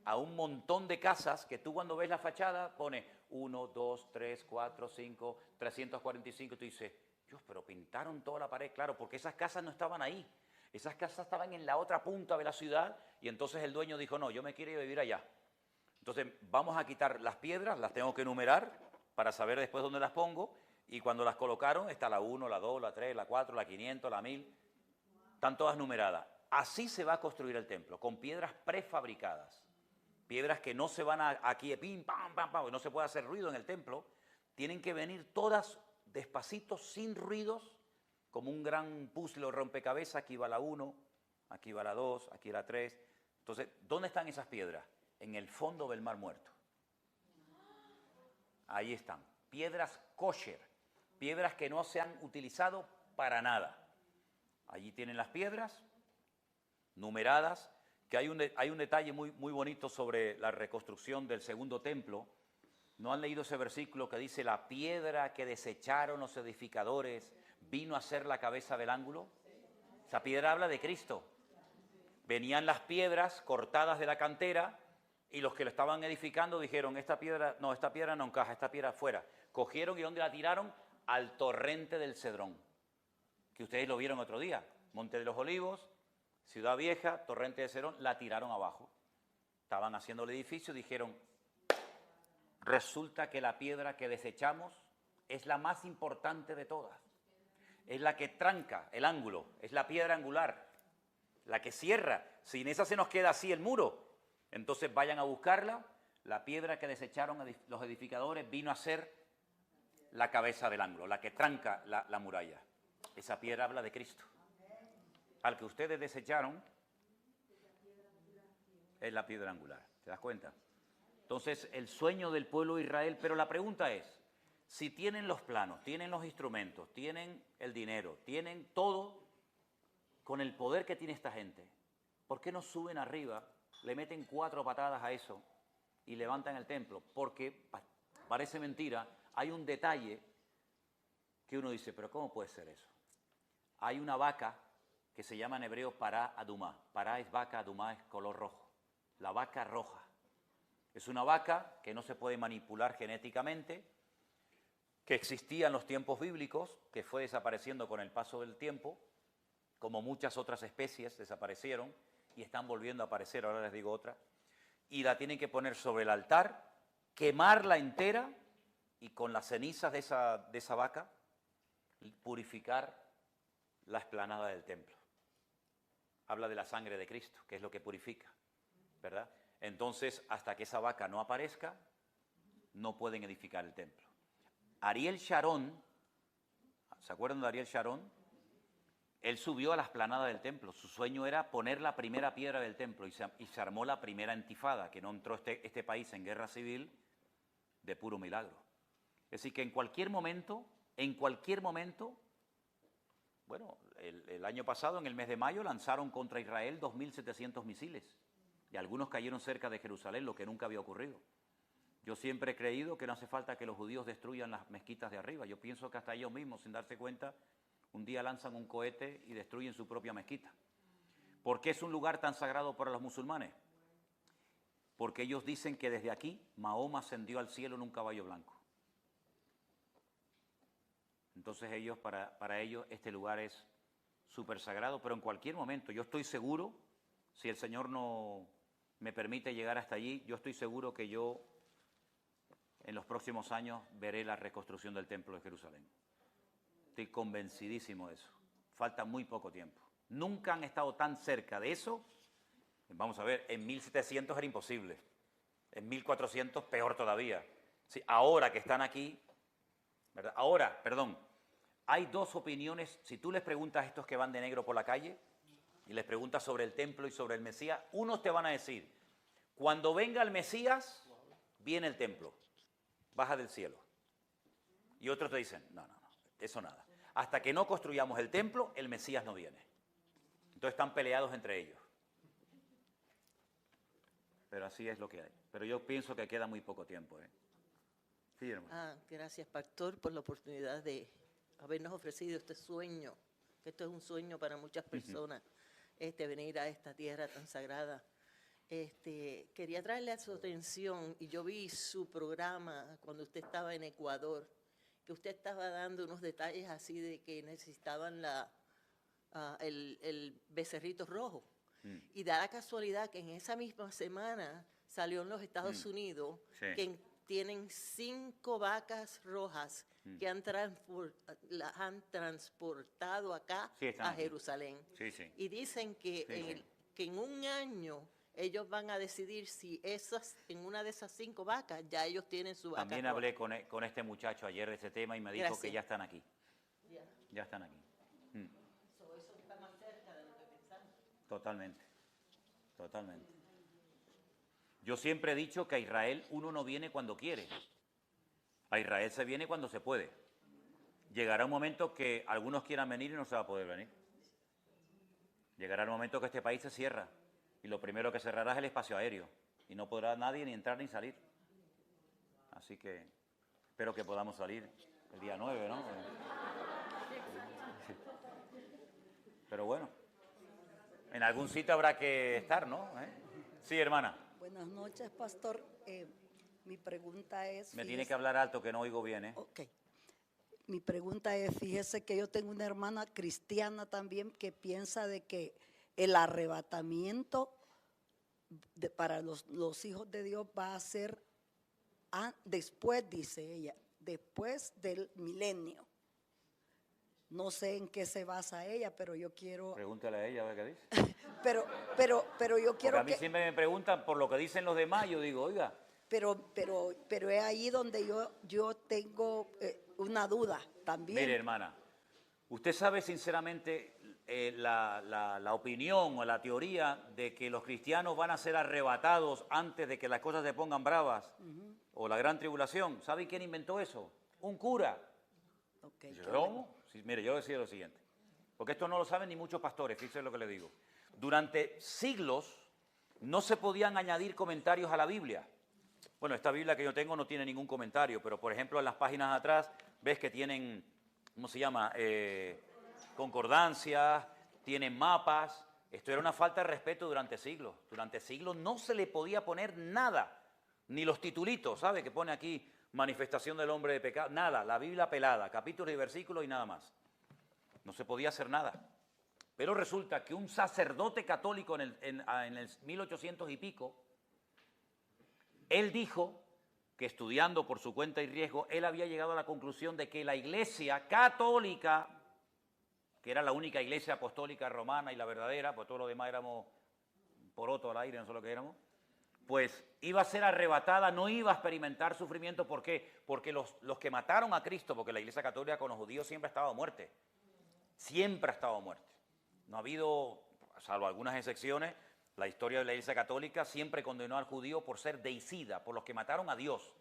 S1: a un montón de casas que tú cuando ves la fachada pone 1, 2, 3, 4, 5, 345 y tú dices, Dios, pero pintaron toda la pared. Claro, porque esas casas no estaban ahí. Esas casas estaban en la otra punta de la ciudad y entonces el dueño dijo, no, yo me quiero ir a vivir allá. Entonces vamos a quitar las piedras, las tengo que enumerar para saber después dónde las pongo y cuando las colocaron está la 1, la 2, la 3, la 4, la 500, la 1000, están todas numeradas. Así se va a construir el templo, con piedras prefabricadas, piedras que no se van aquí, pim, pam, pam, pam, no se puede hacer ruido en el templo, tienen que venir todas despacito, sin ruidos, como un gran puzzle o rompecabezas, aquí va la 1, aquí va la 2, aquí la 3. Entonces, ¿dónde están esas piedras? En el fondo del Mar Muerto. Ahí están. Piedras kosher, piedras que no se han utilizado para nada. Allí tienen las piedras, numeradas, que hay un detalle muy, muy bonito sobre la reconstrucción del segundo templo. ¿No han leído ese versículo que dice, la piedra que desecharon los edificadores vino a ser la cabeza del ángulo? Esa piedra habla de Cristo. Venían las piedras cortadas de la cantera y los que lo estaban edificando dijeron, esta piedra no encaja, esta piedra fuera. Cogieron y ¿dónde la tiraron? Al torrente del Cedrón, que ustedes lo vieron otro día. Monte de los Olivos, Ciudad Vieja, torrente del Cedrón, la tiraron abajo. Estaban haciendo el edificio y dijeron, resulta que la piedra que desechamos es la más importante de todas. Es la que tranca el ángulo, es la piedra angular, la que cierra. Sin esa se nos queda así el muro. Entonces vayan a buscarla. La piedra que desecharon los edificadores vino a ser la cabeza del ángulo, la que tranca la muralla. Esa piedra habla de Cristo. Al que ustedes desecharon es la piedra angular. ¿Te das cuenta? Entonces, el sueño del pueblo de Israel, pero la pregunta es, si tienen los planos, tienen los instrumentos, tienen el dinero, tienen todo, con el poder que tiene esta gente, ¿por qué no suben arriba, le meten 4 patadas a eso y levantan el templo? Porque, parece mentira, hay un detalle que uno dice, pero ¿cómo puede ser eso? Hay una vaca que se llama en hebreo Pará Adumá. Pará es vaca, Adumá es color rojo. La vaca roja. Es una vaca que no se puede manipular genéticamente, que existía en los tiempos bíblicos, que fue desapareciendo con el paso del tiempo, como muchas otras especies desaparecieron, y están volviendo a aparecer, ahora les digo otra, y la tienen que poner sobre el altar, quemarla entera y con las cenizas de esa vaca purificar la explanada del templo. Habla de la sangre de Cristo, que es lo que purifica, ¿verdad? Entonces, hasta que esa vaca no aparezca, no pueden edificar el templo. Ariel Sharon, ¿se acuerdan de Ariel Sharon? Él subió a la explanada del templo. Su sueño era poner la primera piedra del templo y se armó la primera intifada, que no entró este país en guerra civil de puro milagro. Es decir, que en cualquier momento, bueno, el año pasado, en el mes de mayo, lanzaron contra Israel 2.700 misiles y algunos cayeron cerca de Jerusalén, lo que nunca había ocurrido. Yo siempre he creído que no hace falta que los judíos destruyan las mezquitas de arriba. Yo pienso que hasta ellos mismos, sin darse cuenta, un día lanzan un cohete y destruyen su propia mezquita. ¿Por qué es un lugar tan sagrado para los musulmanes? Porque ellos dicen que desde aquí Mahoma ascendió al cielo en un caballo blanco. Entonces para ellos este lugar es súper sagrado, pero en cualquier momento, yo estoy seguro, si el Señor no me permite llegar hasta allí, yo estoy seguro que yo en los próximos años veré la reconstrucción del Templo de Jerusalén. Estoy convencidísimo de eso. Falta muy poco tiempo. Nunca han estado tan cerca de eso. Vamos a ver, en 1700 era imposible. En 1400 peor todavía. Sí, ahora que están aquí, ¿verdad? Ahora, perdón, hay dos opiniones. Si tú les preguntas a estos que van de negro por la calle y les preguntas sobre el templo y sobre el Mesías, unos te van a decir, cuando venga el Mesías, viene el templo, baja del cielo. Y otros te dicen, no, eso nada. Hasta que no construyamos el templo, el Mesías no viene. Entonces están peleados entre ellos. Pero así es lo que hay. Pero yo pienso que queda muy poco tiempo, ¿eh? Sí, hermano.
S5: Gracias, pastor, por la oportunidad de habernos ofrecido este sueño, que esto es un sueño para muchas personas, venir a esta tierra tan sagrada. Quería traerle a su atención, y yo vi su programa cuando usted estaba en Ecuador, que usted estaba dando unos detalles así de que necesitaban el becerrito rojo. Y da la casualidad que en esa misma semana salió en los Estados Unidos que tienen 5 vacas rojas que las han transportado acá a Jerusalén. Y dicen que en un año ellos van a decidir si en una de esas 5 vacas ya ellos tienen su vaca.
S1: También hablé con este muchacho ayer de ese tema y me dijo que ya están aquí. Ya están aquí.
S5: Eso está más cerca de lo que pensamos.
S1: Totalmente. Yo siempre he dicho que a Israel uno no viene cuando quiere. A Israel se viene cuando se puede. Llegará un momento que algunos quieran venir y no se va a poder venir. Llegará el momento que este país se cierra. Y lo primero que cerrará es el espacio aéreo. Y no podrá nadie ni entrar ni salir. Así que espero que podamos salir el día 9, ¿no? Pero bueno, en algún sitio habrá que estar, ¿no? Sí, hermana.
S6: Buenas noches, pastor. Mi pregunta es...
S1: Me tiene que hablar alto, que no oigo bien, ¿eh?
S6: Ok. Mi pregunta es, fíjese que yo tengo una hermana cristiana también que piensa de que el arrebatamiento para los hijos de Dios va a ser después, dice ella, después del milenio. No sé en qué se basa ella, pero yo quiero...
S1: Pregúntale a ella a ver qué dice.
S6: pero yo quiero
S1: porque a mí siempre me preguntan por lo que dicen los demás, yo digo, oiga.
S6: Pero es ahí donde yo tengo una duda también.
S1: Mire, hermana, usted sabe sinceramente la opinión o la teoría de que los cristianos van a ser arrebatados antes de que las cosas se pongan bravas, o la gran tribulación. ¿Sabe quién inventó eso? Un cura.
S6: Okay,
S1: ¿Cómo? Sí, mire, yo le decía lo siguiente, porque esto no lo saben ni muchos pastores, fíjense lo que le digo. Durante siglos no se podían añadir comentarios a la Biblia. Bueno, esta Biblia que yo tengo no tiene ningún comentario, pero por ejemplo en las páginas atrás ves que tienen, ¿cómo se llama? Concordancias, tienen mapas. Esto era una falta de respeto durante siglos. Durante siglos no se le podía poner nada, ni los titulitos, ¿sabe? Que pone aquí manifestación del hombre de pecado, nada, la Biblia pelada, capítulos y versículos y nada más. No se podía hacer nada. Pero resulta que un sacerdote católico en el 1800 y pico, él dijo que estudiando por su cuenta y riesgo, él había llegado a la conclusión de que la Iglesia católica, que era la única iglesia apostólica romana y la verdadera, pues todo lo demás éramos poroto al aire, no sé lo que éramos, pues iba a ser arrebatada, no iba a experimentar sufrimiento. ¿Por qué? Porque los que mataron a Cristo, porque la Iglesia católica con los judíos siempre ha estado a muerte, siempre ha estado a muerte. No ha habido, salvo algunas excepciones, la historia de la Iglesia católica siempre condenó al judío por ser deicida, por los que mataron a Dios.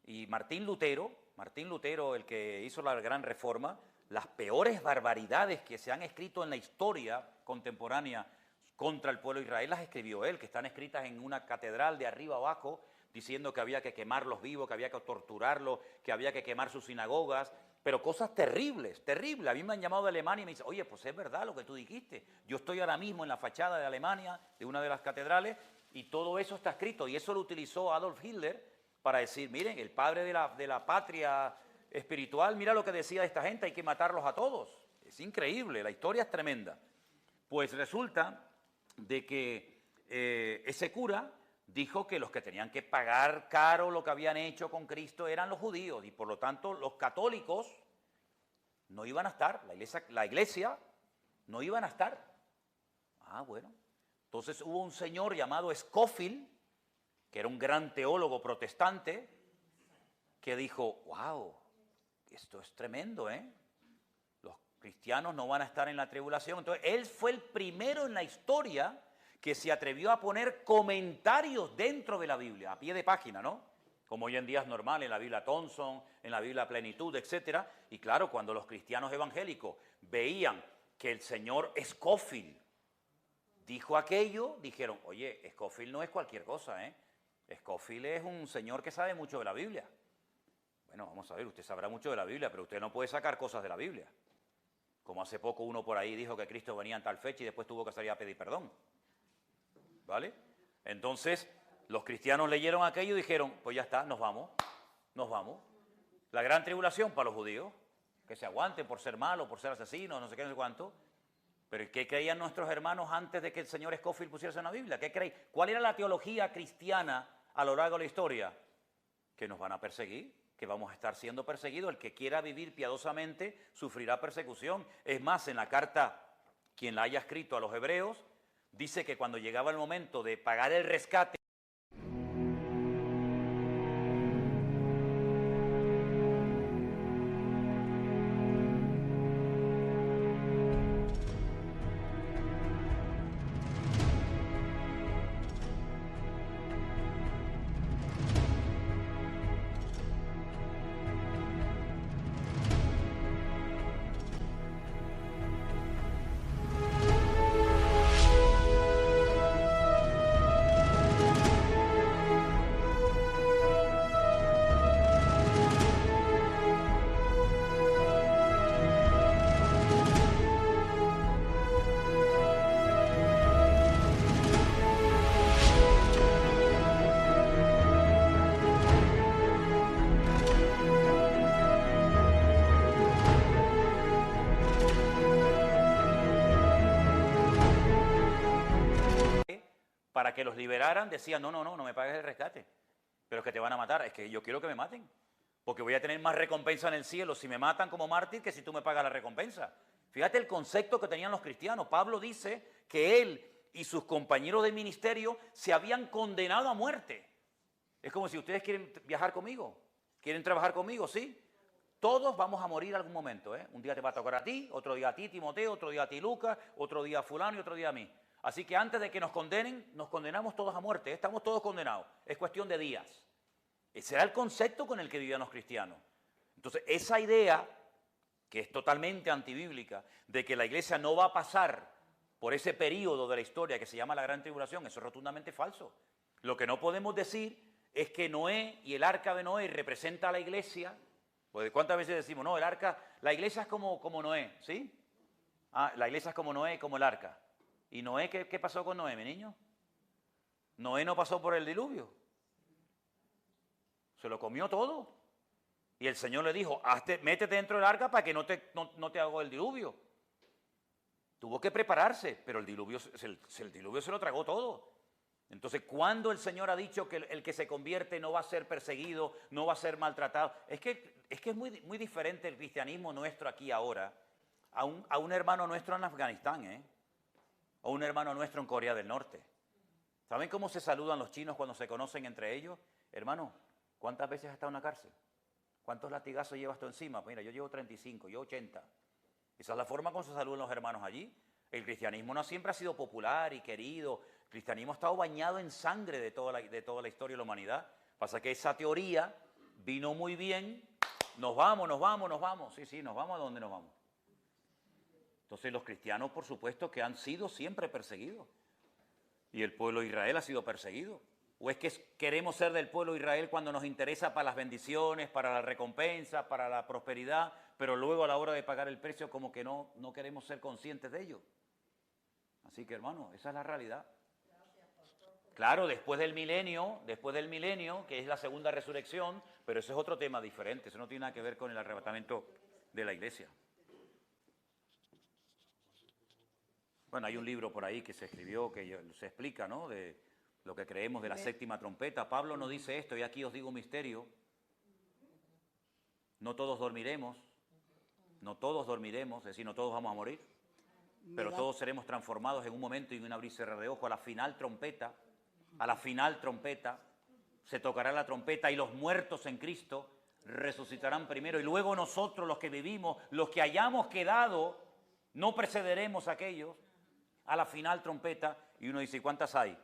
S1: Y Martín Lutero, el que hizo la gran reforma, las peores barbaridades que se han escrito en la historia contemporánea contra el pueblo de Israel las escribió él, que están escritas en una catedral de arriba abajo, diciendo que había que quemarlos vivos, que había que torturarlos, que había que quemar sus sinagogas, pero cosas terribles, terribles. A mí me han llamado de Alemania y me dicen, oye, pues es verdad lo que tú dijiste. Yo estoy ahora mismo en la fachada de Alemania, de una de las catedrales, y todo eso está escrito. Y eso lo utilizó Adolf Hitler para decir, miren, el padre de la patria espiritual, mira lo que decía esta gente, hay que matarlos a todos. Es increíble, la historia es tremenda. Pues resulta de que ese cura dijo que los que tenían que pagar caro lo que habían hecho con Cristo eran los judíos, y por lo tanto los católicos no iban a estar, la iglesia no iban a estar. Ah, bueno. Entonces hubo un señor llamado Scofield, que era un gran teólogo protestante, que dijo, wow, esto es tremendo, ¿eh? Los cristianos no van a estar en la tribulación. Entonces él fue el primero en la historia que se atrevió a poner comentarios dentro de la Biblia, a pie de página, ¿no? Como hoy en día es normal en la Biblia Thompson, en la Biblia Plenitud, etc. Y claro, cuando los cristianos evangélicos veían que el señor Scofield dijo aquello, dijeron, oye, Scofield no es cualquier cosa, ¿eh? Scofield es un señor que sabe mucho de la Biblia. Bueno, vamos a ver, usted sabrá mucho de la Biblia, pero usted no puede sacar cosas de la Biblia. Como hace poco uno por ahí dijo que Cristo venía en tal fecha y después tuvo que salir a pedir perdón. ¿Vale? Entonces, los cristianos leyeron aquello y dijeron, pues ya está, nos vamos. La gran tribulación para los judíos, que se aguanten por ser malos, por ser asesinos, no sé qué, no sé cuánto. Pero ¿qué creían nuestros hermanos antes de que el señor Scofield pusiese en la Biblia? ¿Qué creían? ¿Cuál era la teología cristiana a lo largo de la historia? Que nos van a perseguir, que vamos a estar siendo perseguidos. El que quiera vivir piadosamente sufrirá persecución. Es más, en la carta, quien la haya escrito a los hebreos, dice que cuando llegaba el momento de pagar el rescate, para que los liberaran, decían, no me pagues el rescate, pero es que te van a matar. Es que yo quiero que me maten, porque voy a tener más recompensa en el cielo si me matan como mártir que si tú me pagas la recompensa. Fíjate el concepto que tenían los cristianos. Pablo dice que él y sus compañeros de ministerio se habían condenado a muerte. Es como si ustedes quieren viajar conmigo, quieren trabajar conmigo, ¿sí? Todos vamos a morir en algún momento, ¿eh? Un día te va a tocar a ti, otro día a ti, Timoteo, otro día a ti, Lucas, otro día a fulano y otro día a mí. Así que antes de que nos condenen, nos condenamos todos a muerte. Estamos todos condenados. Es cuestión de días. Ese era el concepto con el que vivían los cristianos. Entonces, esa idea, que es totalmente antibíblica, de que la iglesia no va a pasar por ese periodo de la historia que se llama la Gran Tribulación, eso es rotundamente falso. Lo que no podemos decir es que Noé y el arca de Noé representa a la iglesia. Pues, ¿cuántas veces decimos, no, la iglesia es como Noé, ¿sí? La iglesia es como Noé, como el arca. ¿Y Noé qué pasó con Noé, mi niño? Noé no pasó por el diluvio. Se lo comió todo. Y el Señor le dijo, métete dentro del arca para que no te haga el diluvio. Tuvo que prepararse, pero el diluvio se lo tragó todo. Entonces, ¿cuándo el Señor ha dicho que el que se convierte no va a ser perseguido, no va a ser maltratado? Es que es muy, muy diferente el cristianismo nuestro aquí ahora a un hermano nuestro en Afganistán, o un hermano nuestro en Corea del Norte. ¿Saben cómo se saludan los chinos cuando se conocen entre ellos? Hermano, ¿cuántas veces has estado en una cárcel? ¿Cuántos latigazos llevas tú encima? Pues mira, yo llevo 35, yo 80. Esa es la forma como se saludan los hermanos allí. El cristianismo no siempre ha sido popular y querido. El cristianismo ha estado bañado en sangre de toda la historia de la humanidad. Pasa que esa teoría vino muy bien. Nos vamos. Sí, nos vamos a donde nos vamos. Entonces los cristianos, por supuesto, que han sido siempre perseguidos. Y el pueblo de Israel ha sido perseguido. ¿O es que queremos ser del pueblo de Israel cuando nos interesa para las bendiciones, para la recompensa, para la prosperidad, pero luego a la hora de pagar el precio como que no queremos ser conscientes de ello? Así que, hermano, esa es la realidad. Claro, después del milenio, que es la segunda resurrección, pero eso es otro tema diferente, eso no tiene nada que ver con el arrebatamiento de la iglesia. Bueno, hay un libro por ahí que se escribió que se explica, ¿no?, de lo que creemos de la séptima trompeta. Pablo no dice esto, y aquí os digo un misterio. No todos dormiremos, es decir, no todos vamos a morir, pero todos seremos transformados en un momento y en un abrir y cerrar de ojos. A la final trompeta, se tocará la trompeta y los muertos en Cristo resucitarán primero, y luego nosotros, los que vivimos, los que hayamos quedado, no precederemos a aquellos a la final trompeta. Y uno dice, ¿cuántas hay?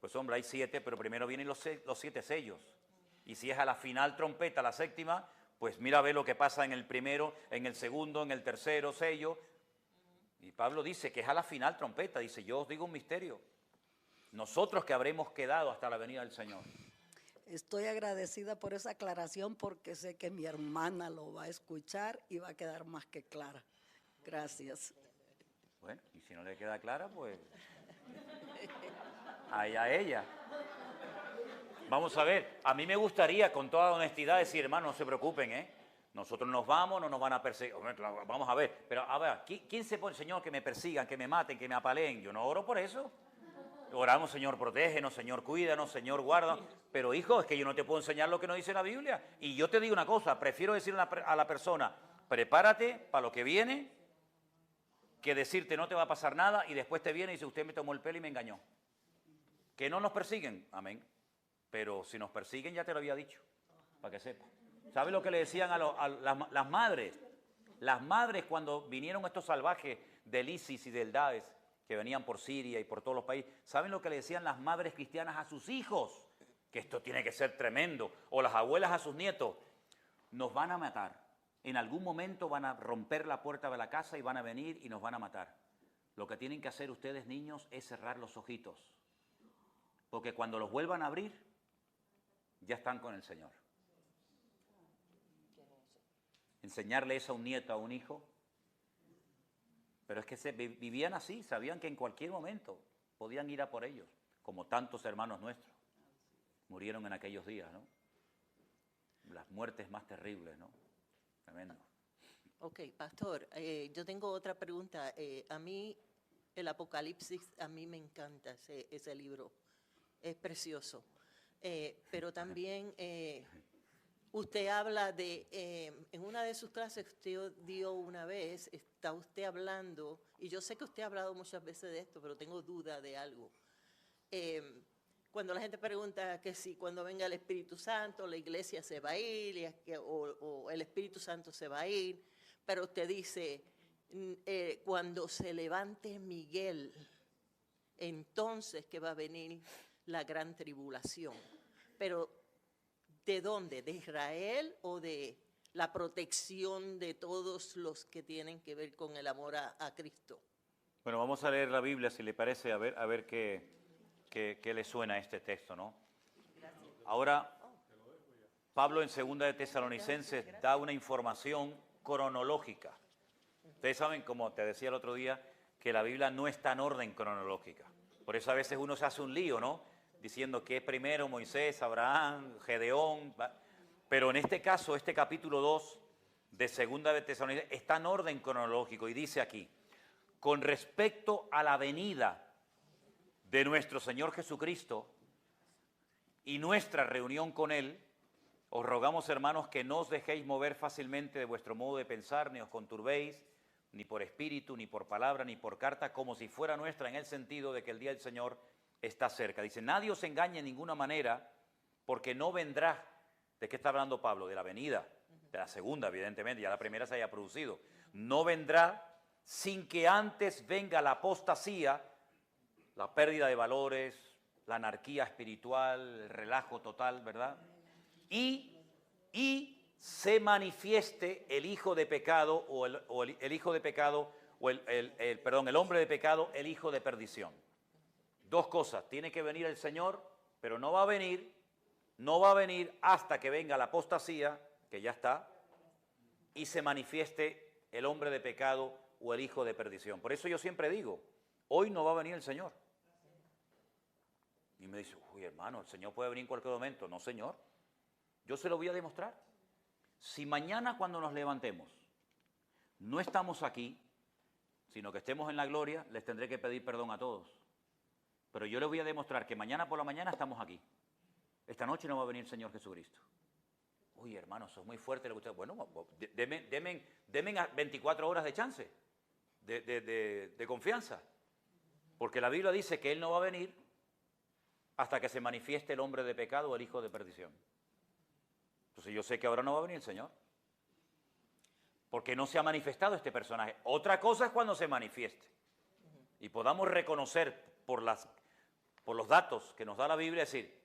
S1: Pues hombre, hay 7, pero primero vienen los 7 sellos. Y si es a la final trompeta, la séptima, pues mira a ver lo que pasa en el primero, en el segundo, en el tercero sello. Y Pablo dice que es a la final trompeta. Dice, yo os digo un misterio. Nosotros que habremos quedado hasta la venida del Señor.
S6: Estoy agradecida por esa aclaración, porque sé que mi hermana lo va a escuchar y va a quedar más que clara. Gracias.
S1: Bueno, y si no le queda clara, pues allá ella. Vamos a ver, a mí me gustaría con toda honestidad decir, hermano, no se preocupen, nosotros nos vamos, no nos van a perseguir. Vamos a ver, pero a ver, ¿quién se pone, Señor, que me persigan, que me maten, que me apaleen? Yo no oro por eso. Oramos, Señor, protégenos, Señor, cuídanos, Señor, guárdanos. Pero hijo, es que yo no te puedo enseñar lo que no dice la Biblia. Y yo te digo una cosa, prefiero decirle a la persona, prepárate para lo que viene, que decirte no te va a pasar nada y después te viene y dice, usted me tomó el pelo y me engañó. Que no nos persiguen, amén. Pero si nos persiguen, ya te lo había dicho, para que sepas. ¿Sabes lo que le decían a las madres? Las madres, cuando vinieron estos salvajes del ISIS y del Daesh, que venían por Siria y por todos los países, ¿saben lo que le decían las madres cristianas a sus hijos? Que esto tiene que ser tremendo. O las abuelas a sus nietos. Nos van a matar. En algún momento van a romper la puerta de la casa y van a venir y nos van a matar. Lo que tienen que hacer ustedes, niños, es cerrar los ojitos. Porque cuando los vuelvan a abrir, ya están con el Señor. Enseñarle eso a un nieto, a un hijo. Pero es que vivían así, sabían que en cualquier momento podían ir a por ellos, como tantos hermanos nuestros murieron en aquellos días, ¿no? Las muertes más terribles, ¿no? Tremendo.
S5: Ok, pastor, yo tengo otra pregunta. A mí, el Apocalipsis, a mí me encanta ese libro. Es precioso. Pero también usted habla de, en una de sus clases que usted dio una vez, está usted hablando, y yo sé que usted ha hablado muchas veces de esto, pero tengo duda de algo. Cuando la gente pregunta que si cuando venga el Espíritu Santo la iglesia se va a ir o el Espíritu Santo se va a ir, pero usted dice, cuando se levante Miguel, entonces que va a venir la gran tribulación. Pero, ¿de dónde? ¿De Israel o de la protección de todos los que tienen que ver con el amor a Cristo?
S1: Bueno, vamos a leer la Biblia, si le parece, a ver qué le suena a este texto, ¿no? Ahora, Pablo en 2 de Tesalonicenses da una información cronológica. Ustedes saben, como te decía el otro día, que la Biblia no está en orden cronológica. Por eso a veces uno se hace un lío, ¿no? Diciendo que es primero Moisés, Abraham, Gedeón. Pero en este caso, este capítulo 2 de 2 de Tesalonicenses está en orden cronológico y dice aquí, con respecto a la venida de nuestro Señor Jesucristo y nuestra reunión con Él, os rogamos, hermanos, que no os dejéis mover fácilmente de vuestro modo de pensar, ni os conturbéis, ni por espíritu, ni por palabra, ni por carta, como si fuera nuestra, en el sentido de que el día del Señor está cerca. Dice, nadie os engañe en ninguna manera, porque no vendrá. ¿De qué está hablando Pablo? De la venida, de la segunda, evidentemente, ya la primera se haya producido. No vendrá sin que antes venga la apostasía, la pérdida de valores, la anarquía espiritual, el relajo total, ¿verdad? Y se manifieste el hijo de pecado el hijo de pecado o el hombre de pecado, el hijo de perdición. Dos cosas, tiene que venir el Señor, pero no va a venir hasta que venga la apostasía, que ya está, y se manifieste el hombre de pecado o el hijo de perdición. Por eso yo siempre digo, hoy no va a venir el Señor. Y me dice, uy, hermano, el Señor puede venir en cualquier momento. No, Señor, yo se lo voy a demostrar. Si mañana cuando nos levantemos no estamos aquí, sino que estemos en la gloria, les tendré que pedir perdón a todos. Pero yo les voy a demostrar que mañana por la mañana estamos aquí. Esta noche no va a venir el Señor Jesucristo. Uy, hermano, eso es muy fuerte lo que usted... Bueno, denme 24 horas de chance, de confianza. Porque la Biblia dice que Él no va a venir hasta que se manifieste el hombre de pecado o el hijo de perdición. Entonces yo sé que ahora no va a venir el Señor. Porque no se ha manifestado este personaje. Otra cosa es cuando se manifieste. Y podamos reconocer por los datos que nos da la Biblia, decir,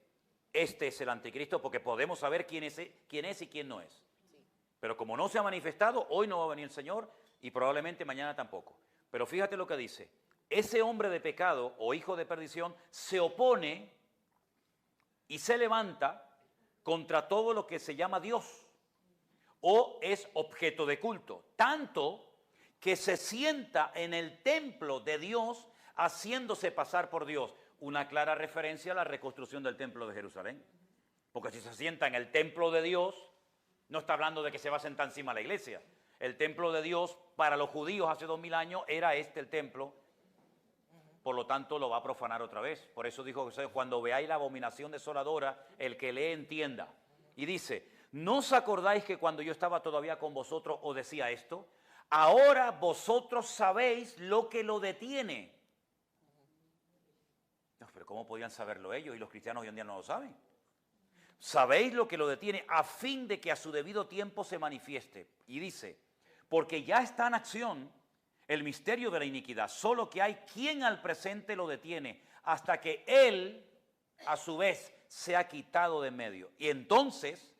S1: este es el anticristo, porque podemos saber quién es y quién no es. Sí. Pero como no se ha manifestado, hoy no va a venir el Señor y probablemente mañana tampoco. Pero fíjate lo que dice. Ese hombre de pecado o hijo de perdición se opone y se levanta contra todo lo que se llama Dios o es objeto de culto. Tanto que se sienta en el templo de Dios haciéndose pasar por Dios. Una clara referencia a la reconstrucción del templo de Jerusalén. Porque si se sienta en el templo de Dios, no está hablando de que se va a sentar encima de la iglesia. El templo de Dios para los judíos hace 2000 años era el templo. Por lo tanto lo va a profanar otra vez. Por eso dijo Jesús, cuando veáis la abominación desoladora, el que lee entienda. Y dice, ¿no os acordáis que cuando yo estaba todavía con vosotros os decía esto? Ahora vosotros sabéis lo que lo detiene. No, pero ¿cómo podían saberlo ellos? Y los cristianos hoy en día no lo saben. Sabéis lo que lo detiene a fin de que a su debido tiempo se manifieste. Y dice, porque ya está en acción el misterio de la iniquidad, solo que hay quien al presente lo detiene, hasta que él, a su vez, se ha quitado de en medio. Y entonces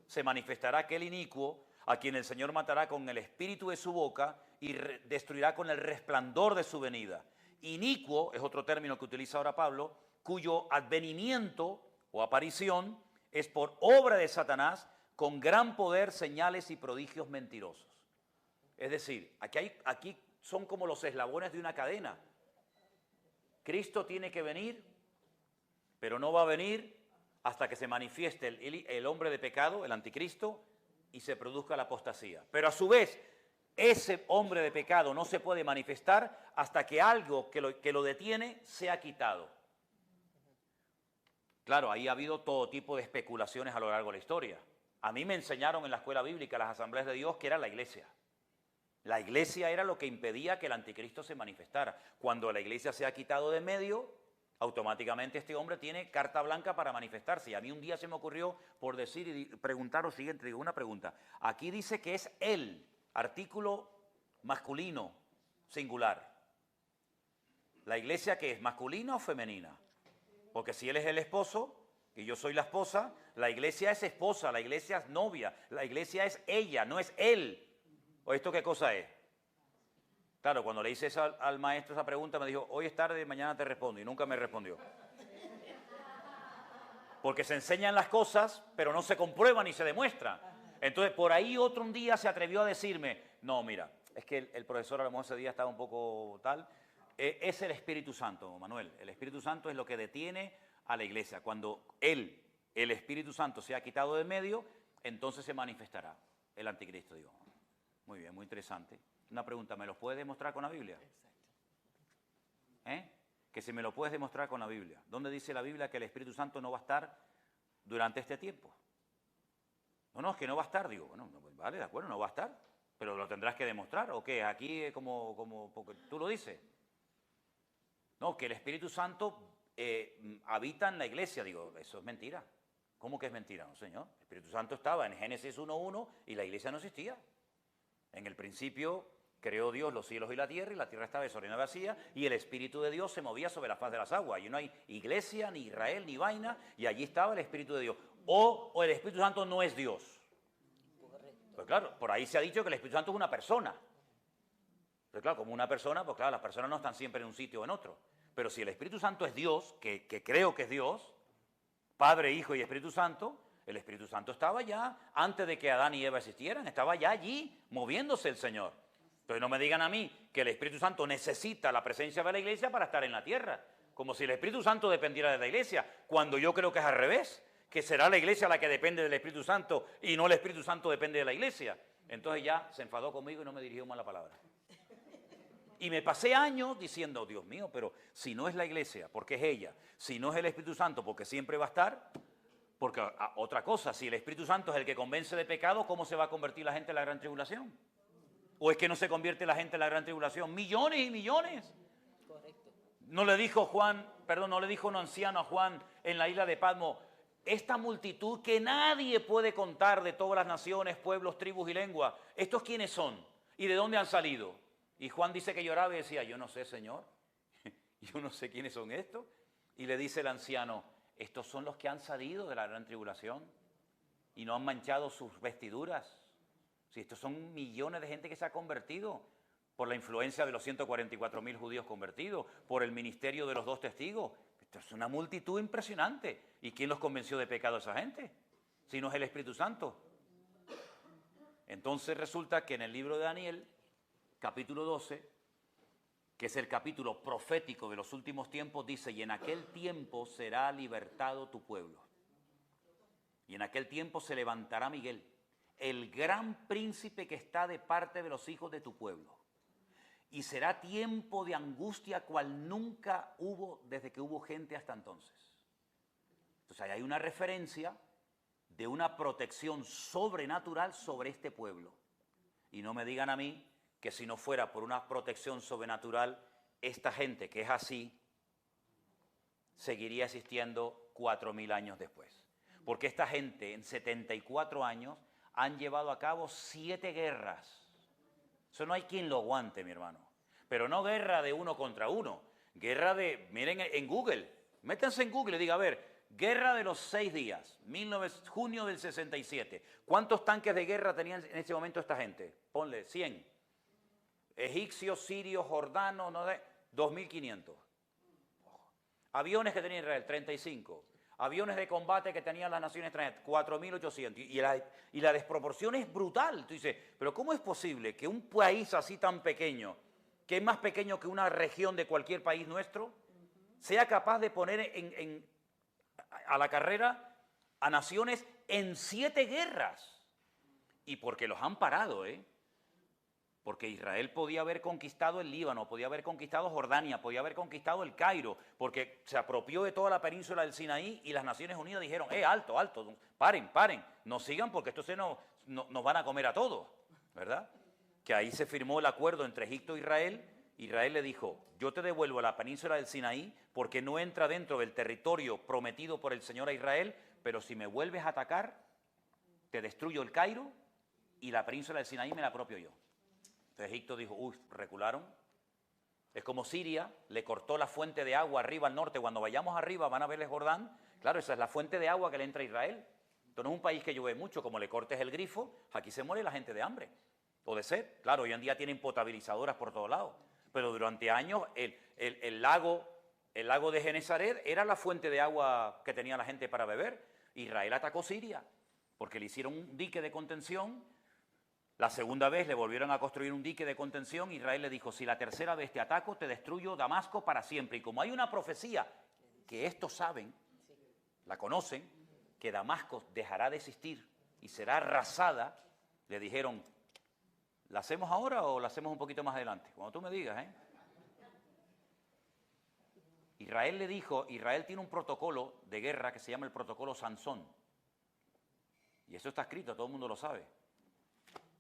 S1: se manifestará aquel inicuo, a quien el Señor matará con el espíritu de su boca y destruirá con el resplandor de su venida. Inicuo es otro término que utiliza ahora Pablo, cuyo advenimiento o aparición es por obra de Satanás, con gran poder, señales y prodigios mentirosos. Es decir, aquí son como los eslabones de una cadena. Cristo tiene que venir, pero no va a venir hasta que se manifieste el hombre de pecado, el anticristo, y se produzca la apostasía. Pero a su vez, ese hombre de pecado no se puede manifestar hasta que algo que lo detiene sea quitado. Claro, ahí ha habido todo tipo de especulaciones a lo largo de la historia. A mí me enseñaron en la escuela bíblica, las asambleas de Dios, que era la iglesia. La iglesia era lo que impedía que el anticristo se manifestara. Cuando la iglesia se ha quitado de en medio, automáticamente este hombre tiene carta blanca para manifestarse. Y a mí un día se me ocurrió por decir y preguntar lo siguiente, digo una pregunta. Aquí dice que es él, artículo masculino, singular. ¿La iglesia qué es, masculina o femenina? Porque si él es el esposo y yo soy la esposa, la iglesia es esposa, la iglesia es novia, la iglesia es ella, no es él. ¿O esto qué cosa es? Claro, cuando le hice al maestro esa pregunta, me dijo, hoy es tarde, mañana te respondo, y nunca me respondió. Porque se enseñan las cosas, pero no se comprueban ni se demuestran. Entonces, por ahí otro un día se atrevió a decirme, no, mira, es que el profesor a lo mejor ese día estaba un poco tal, es el Espíritu Santo, Manuel. El Espíritu Santo es lo que detiene a la iglesia. Cuando el Espíritu Santo se ha quitado de medio, entonces se manifestará el anticristo, digo. Muy bien, muy interesante. Una pregunta, ¿me los puedes demostrar con la Biblia? Que si me lo puedes demostrar con la Biblia. ¿Dónde dice la Biblia que el Espíritu Santo no va a estar durante este tiempo? No, es que no va a estar, digo, bueno, vale, de acuerdo, no va a estar, pero lo tendrás que demostrar, ¿o qué? Aquí como porque tú lo dices. No, que el Espíritu Santo habita en la iglesia, digo, eso es mentira. ¿Cómo que es mentira? No, señor, el Espíritu Santo estaba en Génesis 1:1 y la iglesia no existía. En el principio creó Dios los cielos y la tierra estaba desordenada y vacía, y el Espíritu de Dios se movía sobre la faz de las aguas. Y no hay iglesia, ni Israel, ni vaina, y allí estaba el Espíritu de Dios. O el Espíritu Santo no es Dios. Pues claro, por ahí se ha dicho que el Espíritu Santo es una persona. Pero claro, como una persona, pues claro, las personas no están siempre en un sitio o en otro. Pero si el Espíritu Santo es Dios, que creo que es Dios, Padre, Hijo y Espíritu Santo, el Espíritu Santo estaba ya, antes de que Adán y Eva existieran, estaba ya allí, moviéndose el Señor. Entonces no me digan a mí que el Espíritu Santo necesita la presencia de la iglesia para estar en la tierra. Como si el Espíritu Santo dependiera de la iglesia, cuando yo creo que es al revés, que será la iglesia la que depende del Espíritu Santo y no el Espíritu Santo depende de la iglesia. Entonces ya se enfadó conmigo y no me dirigió más la palabra. Y me pasé años diciendo, Dios mío, pero si no es la iglesia, porque es ella, si no es el Espíritu Santo, porque siempre va a estar, porque otra cosa, si el Espíritu Santo es el que convence de pecado, ¿cómo se va a convertir la gente en la gran tribulación? ¿O es que no se convierte la gente en la gran tribulación? Millones y millones.
S5: Correcto.
S1: No le dijo un anciano a Juan en la isla de Patmos, esta multitud que nadie puede contar de todas las naciones, pueblos, tribus y lenguas, ¿estos quiénes son? ¿Y de dónde han salido? Y Juan dice que lloraba y decía, yo no sé, Señor, yo no sé quiénes son estos. Y le dice el anciano, estos son los que han salido de la gran tribulación y no han manchado sus vestiduras. Si estos son millones de gente que se ha convertido por la influencia de los 144.000 judíos convertidos, por el ministerio de los 2 testigos. Esto es una multitud impresionante. ¿Y quién los convenció de pecado a esa gente? Si no es el Espíritu Santo. Entonces resulta que en el libro de Daniel, capítulo 12, que es el capítulo profético de los últimos tiempos, dice, y en aquel tiempo será libertado tu pueblo. Y en aquel tiempo se levantará Miguel, el gran príncipe que está de parte de los hijos de tu pueblo. Y será tiempo de angustia cual nunca hubo desde que hubo gente hasta entonces. Entonces ahí hay una referencia de una protección sobrenatural sobre este pueblo. Y no me digan a mí que si no fuera por una protección sobrenatural, esta gente que es así, seguiría existiendo 4.000 años después. Porque esta gente en 74 años han llevado a cabo 7 guerras. Eso no hay quien lo aguante, mi hermano. Pero no guerra de uno contra uno. Guerra de, miren en Google, métanse en Google y diga, a ver, guerra de los 6 días, junio del 67. ¿Cuántos tanques de guerra tenían en ese momento esta gente? Ponle 100. Egipcios, sirios, jordanos, 2.500. Aviones que tenía Israel, 35. Aviones de combate que tenían las naciones extranjeras, 4.800. Y la desproporción es brutal. Tú dices, pero ¿cómo es posible que un país así tan pequeño, que es más pequeño que una región de cualquier país nuestro, sea capaz de poner a la carrera a naciones en 7 guerras? Y porque los han parado, Porque Israel podía haber conquistado el Líbano, podía haber conquistado Jordania, podía haber conquistado el Cairo, porque se apropió de toda la península del Sinaí y las Naciones Unidas dijeron, alto, paren, no sigan porque esto nos van a comer a todos, ¿verdad? Que ahí se firmó el acuerdo entre Egipto e Israel. Israel le dijo, yo te devuelvo la península del Sinaí porque no entra dentro del territorio prometido por el Señor a Israel, pero si me vuelves a atacar, te destruyo el Cairo y la península del Sinaí me la apropio yo. Entonces Egipto dijo, recularon. Es como Siria, le cortó la fuente de agua arriba al norte. Cuando vayamos arriba van a ver el Jordán. Claro, esa es la fuente de agua que le entra a Israel. Entonces no es un país que llueve mucho, como le cortes el grifo, aquí se muere la gente de hambre o de sed. Claro, hoy en día tienen potabilizadoras por todos lados. Pero durante años el lago de Genesaret era la fuente de agua que tenía la gente para beber. Israel atacó Siria porque le hicieron un dique de contención. La segunda vez le volvieron a construir un dique de contención. Israel le dijo, si la tercera vez te ataco, te destruyo Damasco para siempre. Y como hay una profecía que estos saben, la conocen, que Damasco dejará de existir y será arrasada, le dijeron, ¿La hacemos ahora o la hacemos un poquito más adelante? Cuando tú me digas, ¿eh? Israel tiene un protocolo de guerra que se llama el protocolo Sansón. Y eso está escrito, todo el mundo lo sabe.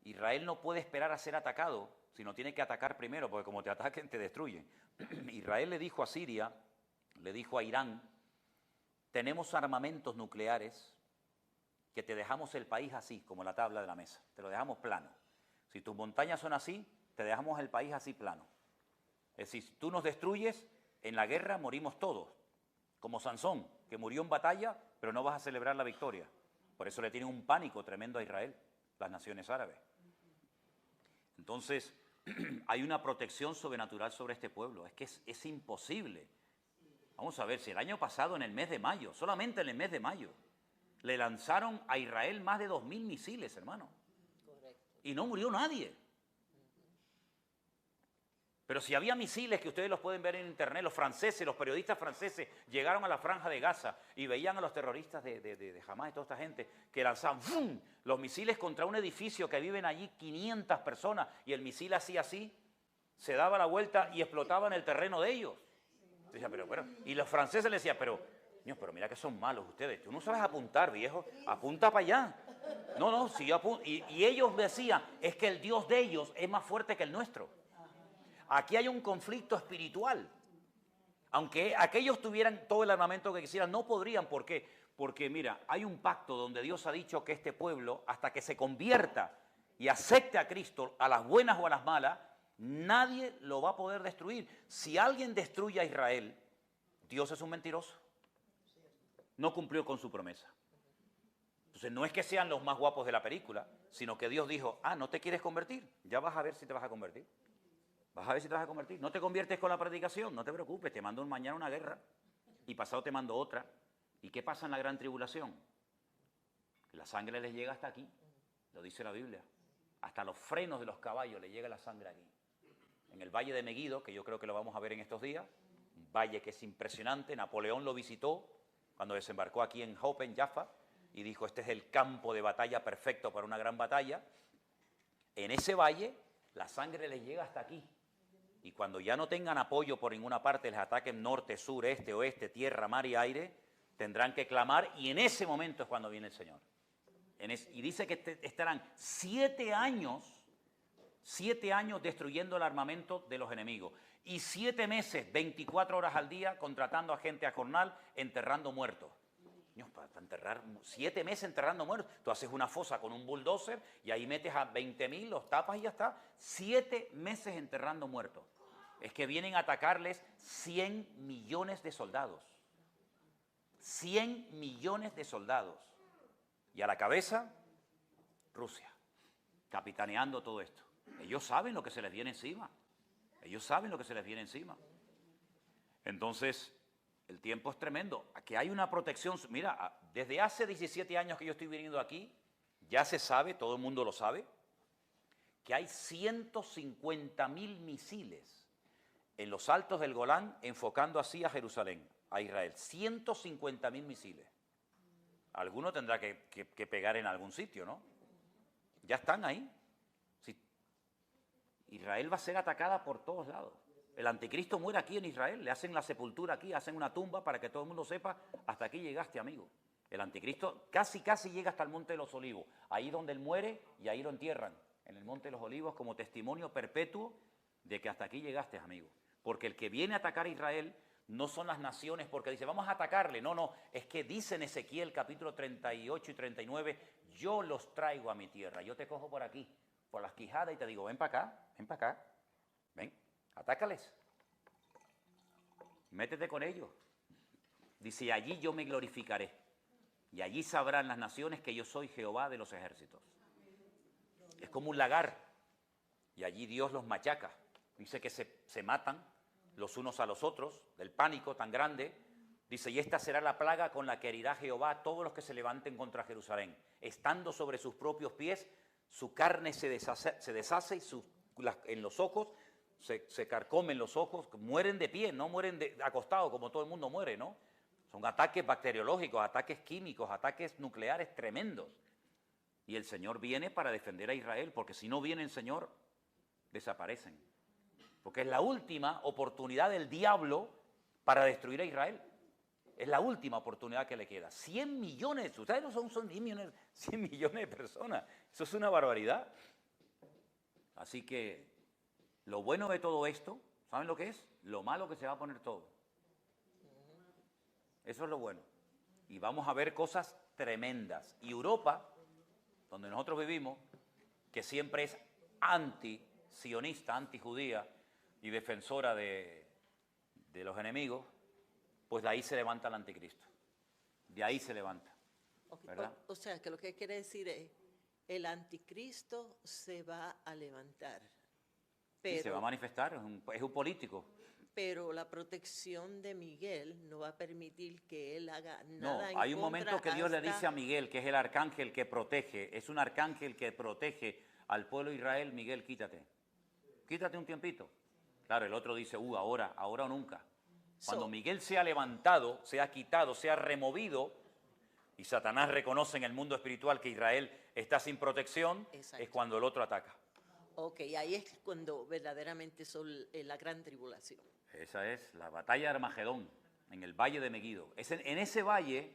S1: Israel no puede esperar a ser atacado, sino tiene que atacar primero, porque como te ataquen, te destruyen. Israel le dijo a Siria, le dijo a Irán, tenemos armamentos nucleares que te dejamos el país así, como la tabla de la mesa. Te lo dejamos plano. Si tus montañas son así, te dejamos el país así plano. Es decir, si tú nos destruyes, en la guerra morimos todos. Como Sansón, que murió en batalla, pero no vas a celebrar la victoria. Por eso le tienen un pánico tremendo a Israel, las naciones árabes. Entonces, hay una protección sobrenatural sobre este pueblo. Es que es imposible. Vamos a ver, si el año pasado, en el mes de mayo, solamente en el mes de mayo, le lanzaron a Israel más de 2.000 misiles, hermano.
S5: Correcto.
S1: Y no murió nadie. Pero si había misiles, que ustedes los pueden ver en internet, los franceses, los periodistas franceses llegaron a la franja de Gaza y veían a los terroristas de Hamás y toda esta gente que lanzaban ¡fum! Los misiles contra un edificio que viven allí 500 personas y el misil hacía así, se daba la vuelta y explotaba en el terreno de ellos. Decía, pero, y los franceses le decían, pero mira que son malos ustedes, tú no sabes apuntar, viejo, apunta para allá. No, si yo apunto, y ellos decían, es que el Dios de ellos es más fuerte que el nuestro. Aquí hay un conflicto espiritual. Aunque aquellos tuvieran todo el armamento que quisieran, no podrían. ¿Por qué? Porque, mira, hay un pacto donde Dios ha dicho que este pueblo, hasta que se convierta y acepte a Cristo, a las buenas o a las malas, nadie lo va a poder destruir. Si alguien destruye a Israel, Dios es un mentiroso. No cumplió con su promesa. Entonces, no es que sean los más guapos de la película, sino que Dios dijo, ¿no te quieres convertir? Ya vas a ver si te vas a convertir. Vas a ver si te vas a convertir. No te conviertes con la predicación, no te preocupes, te mando mañana una guerra y pasado te mando otra. ¿Y qué pasa en la gran tribulación? La sangre les llega hasta aquí, lo dice la Biblia. Hasta los frenos de los caballos le llega la sangre aquí. En el valle de Meguido, que yo creo que lo vamos a ver en estos días, un valle que es impresionante, Napoleón lo visitó cuando desembarcó aquí en Hope, en Jaffa, y dijo, este es el campo de batalla perfecto para una gran batalla. En ese valle, la sangre les llega hasta aquí. Y cuando ya no tengan apoyo por ninguna parte, les ataquen norte, sur, este, oeste, tierra, mar y aire, tendrán que clamar y en ese momento es cuando viene el Señor. Y dice que estarán 7 años destruyendo el armamento de los enemigos. Y 7 meses, 24 horas al día, contratando a gente a jornal, enterrando muertos. Dios, para enterrar, 7 meses enterrando muertos. Tú haces una fosa con un bulldozer y ahí metes a 20.000, los tapas y ya está. 7 meses enterrando muertos. Es que vienen a atacarles 100 millones de soldados. 100 millones de soldados. Y a la cabeza, Rusia, capitaneando todo esto. Ellos saben lo que se les viene encima. Ellos saben lo que se les viene encima. Entonces, el tiempo es tremendo. Aquí hay una protección. Mira, desde hace 17 años que yo estoy viniendo aquí, ya se sabe, todo el mundo lo sabe, que hay 150.000 misiles en los altos del Golán enfocando así a Jerusalén, a Israel. 150.000 misiles. Alguno tendrá que pegar en algún sitio, ¿no? Ya están ahí. Sí. Israel va a ser atacada por todos lados. El anticristo muere aquí en Israel, le hacen la sepultura aquí, hacen una tumba para que todo el mundo sepa, hasta aquí llegaste, amigo. El anticristo casi llega hasta el Monte de los Olivos, ahí donde él muere y ahí lo entierran, en el Monte de los Olivos, como testimonio perpetuo de que hasta aquí llegaste, amigo. Porque el que viene a atacar a Israel no son las naciones, porque dice, vamos a atacarle. No, es que dice en Ezequiel capítulo 38 y 39, yo los traigo a mi tierra, yo te cojo por aquí, por las quijadas y te digo, ven para acá, ven. Atácales, métete con ellos. Dice, allí yo me glorificaré y allí sabrán las naciones que yo soy Jehová de los ejércitos. Es como un lagar y allí Dios los machaca. Dice que se matan los unos a los otros del pánico tan grande. Dice, y esta será la plaga con la que herirá Jehová a todos los que se levanten contra Jerusalén. Estando sobre sus propios pies, su carne se deshace y en los ojos se carcomen los ojos, mueren de pie, no mueren acostados como todo el mundo muere, ¿no? Son ataques bacteriológicos, ataques químicos, ataques nucleares tremendos. Y el Señor viene para defender a Israel, porque si no viene el Señor, desaparecen. Porque es la última oportunidad del diablo para destruir a Israel. Es la última oportunidad que le queda. 100 millones, ustedes no son 10 millones, 100 millones de personas. Eso es una barbaridad. Así que lo bueno de todo esto, ¿saben lo que es? Lo malo que se va a poner todo. Eso es lo bueno. Y vamos a ver cosas tremendas. Y Europa, donde nosotros vivimos, que siempre es anti-sionista, anti-judía y defensora de los enemigos, pues de ahí se levanta el anticristo. De ahí se levanta.
S5: Okay,
S1: ¿verdad?
S5: o sea, que lo que quiere decir es, el anticristo se va a levantar. Pero,
S1: Sí, se va a manifestar, es un político.
S5: pero la protección de Miguel no va a permitir que él haga
S1: No,
S5: nada en
S1: hay un
S5: contra
S1: momento que Dios le
S5: hasta-
S1: dice a Miguel, que es el arcángel que protege, es un arcángel que protege al pueblo de Israel. Miguel, quítate. Quítate un tiempito. Claro, el otro dice, ahora o nunca. Cuando
S5: So-
S1: Miguel sea levantado, sea quitado, sea removido, y Satanás reconoce en el mundo espiritual que Israel está sin protección,
S5: Exacto.
S1: es cuando el otro ataca.
S5: Ok, ahí es cuando verdaderamente son la gran tribulación.
S1: Esa es la batalla de Armagedón, en el valle de Megido. En ese valle,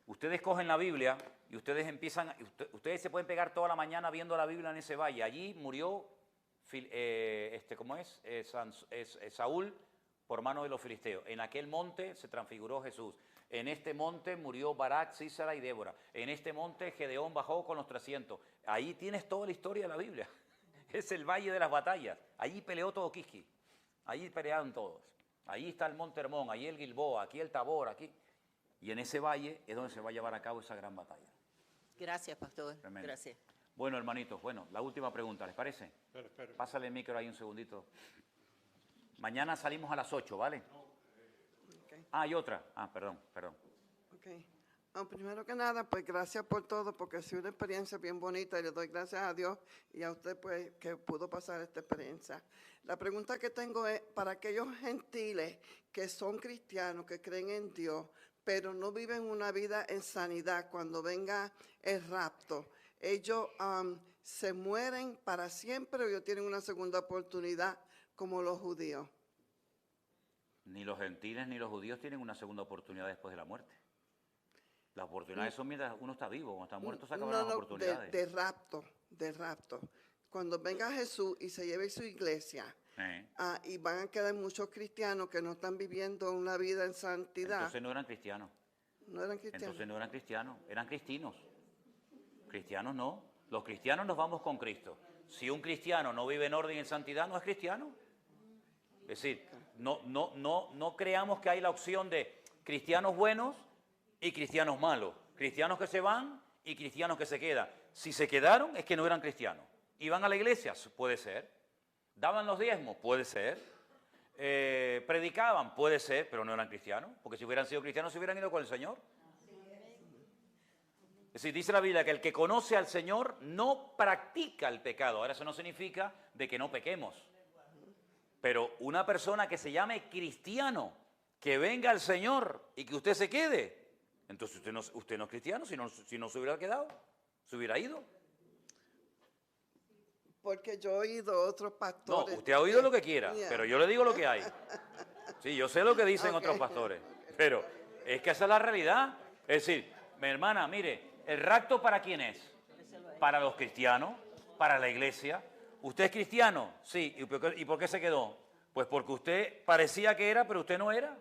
S1: ustedes cogen la Biblia y ustedes empiezan, ustedes se pueden pegar toda la mañana viendo la Biblia en ese valle. Allí murió, Saúl por mano de los filisteos. En aquel monte se transfiguró Jesús. En este monte murió Barak, Sísara y Débora. En este monte Gedeón bajó con los 300. Ahí tienes toda la historia de la Biblia. Es el valle de las batallas. Allí peleó todo Quisqui. Allí pelearon todos. Allí está el Monte Hermón, allí el Gilboa, aquí el Tabor, aquí. Y en ese valle es donde se va a llevar a cabo esa gran batalla.
S5: Gracias, pastor.
S1: Tremendo.
S5: Gracias.
S1: Bueno, hermanitos, la última pregunta, ¿les parece?
S3: Espera.
S1: Pásale el micro ahí un segundito. Mañana salimos a las 8, ¿vale?
S7: Okay,
S1: Hay otra. Perdón.
S7: okay. Primero que nada, pues gracias por todo, porque ha sido una experiencia bien bonita y le doy gracias a Dios y a usted pues que pudo pasar esta experiencia. La pregunta que tengo es, para aquellos gentiles que son cristianos, que creen en Dios, pero no viven una vida en sanidad, cuando venga el rapto, ¿ellos se mueren para siempre o ellos tienen una segunda oportunidad como los judíos?
S1: Ni los gentiles ni los judíos tienen una segunda oportunidad después de la muerte. Las oportunidades son mientras uno está vivo, cuando está muerto se acaban las oportunidades.
S7: De rapto. Cuando venga Jesús y se lleve su iglesia, y van a quedar muchos cristianos que no están viviendo una vida en santidad.
S1: Entonces no eran cristianos.
S7: No eran cristianos.
S1: Entonces no eran cristianos, eran cristinos. Cristianos no. Los cristianos nos vamos con Cristo. Si un cristiano no vive en orden y en santidad, no es cristiano. Es decir, no creamos que hay la opción de cristianos buenos y cristianos malos. Cristianos que se van y cristianos que se quedan. Si se quedaron es que no eran cristianos. ¿Iban a la iglesia? Puede ser. ¿Daban los diezmos? Puede ser. ¿Predicaban? Puede ser, pero no eran cristianos. Porque si hubieran sido cristianos se hubieran ido con el Señor. Es decir, dice la Biblia que el que conoce al Señor no practica el pecado. Ahora eso no significa de que no pequemos. Pero una persona que se llame cristiano, que venga al Señor y que usted se quede, entonces usted no es cristiano, si no se hubiera quedado, se hubiera ido.
S7: Porque yo he oído otros
S1: No,
S7: pastores.
S1: usted ha oído lo que quiera,
S7: Yeah.
S1: pero yo le digo lo que hay. Sí, yo sé lo que dicen
S7: Ok.
S1: otros pastores, pero es que esa es la realidad. Es decir, mi hermana, mire, ¿el rapto para quién es? Para los cristianos, para la iglesia. ¿Usted es cristiano? Sí. ¿Y por qué se quedó? Pues porque usted parecía que era, pero usted no era.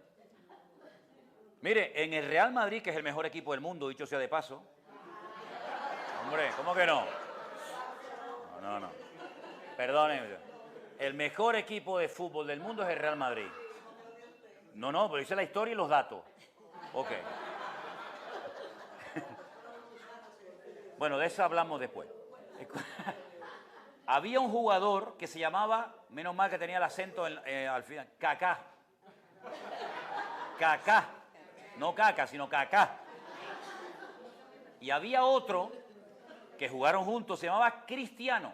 S1: Mire, en el Real Madrid, que es el mejor equipo del mundo, dicho sea de paso. Hombre, ¿cómo que no? No. Perdónenme. El mejor equipo de fútbol del mundo es el Real Madrid. No, pero dice la historia y los datos. Ok. Bueno, de eso hablamos después. Había un jugador que se llamaba, menos mal que tenía el acento al final, Kaká. Kaká. No Caca, sino Kaká. Y había otro que jugaron juntos, se llamaba Cristiano.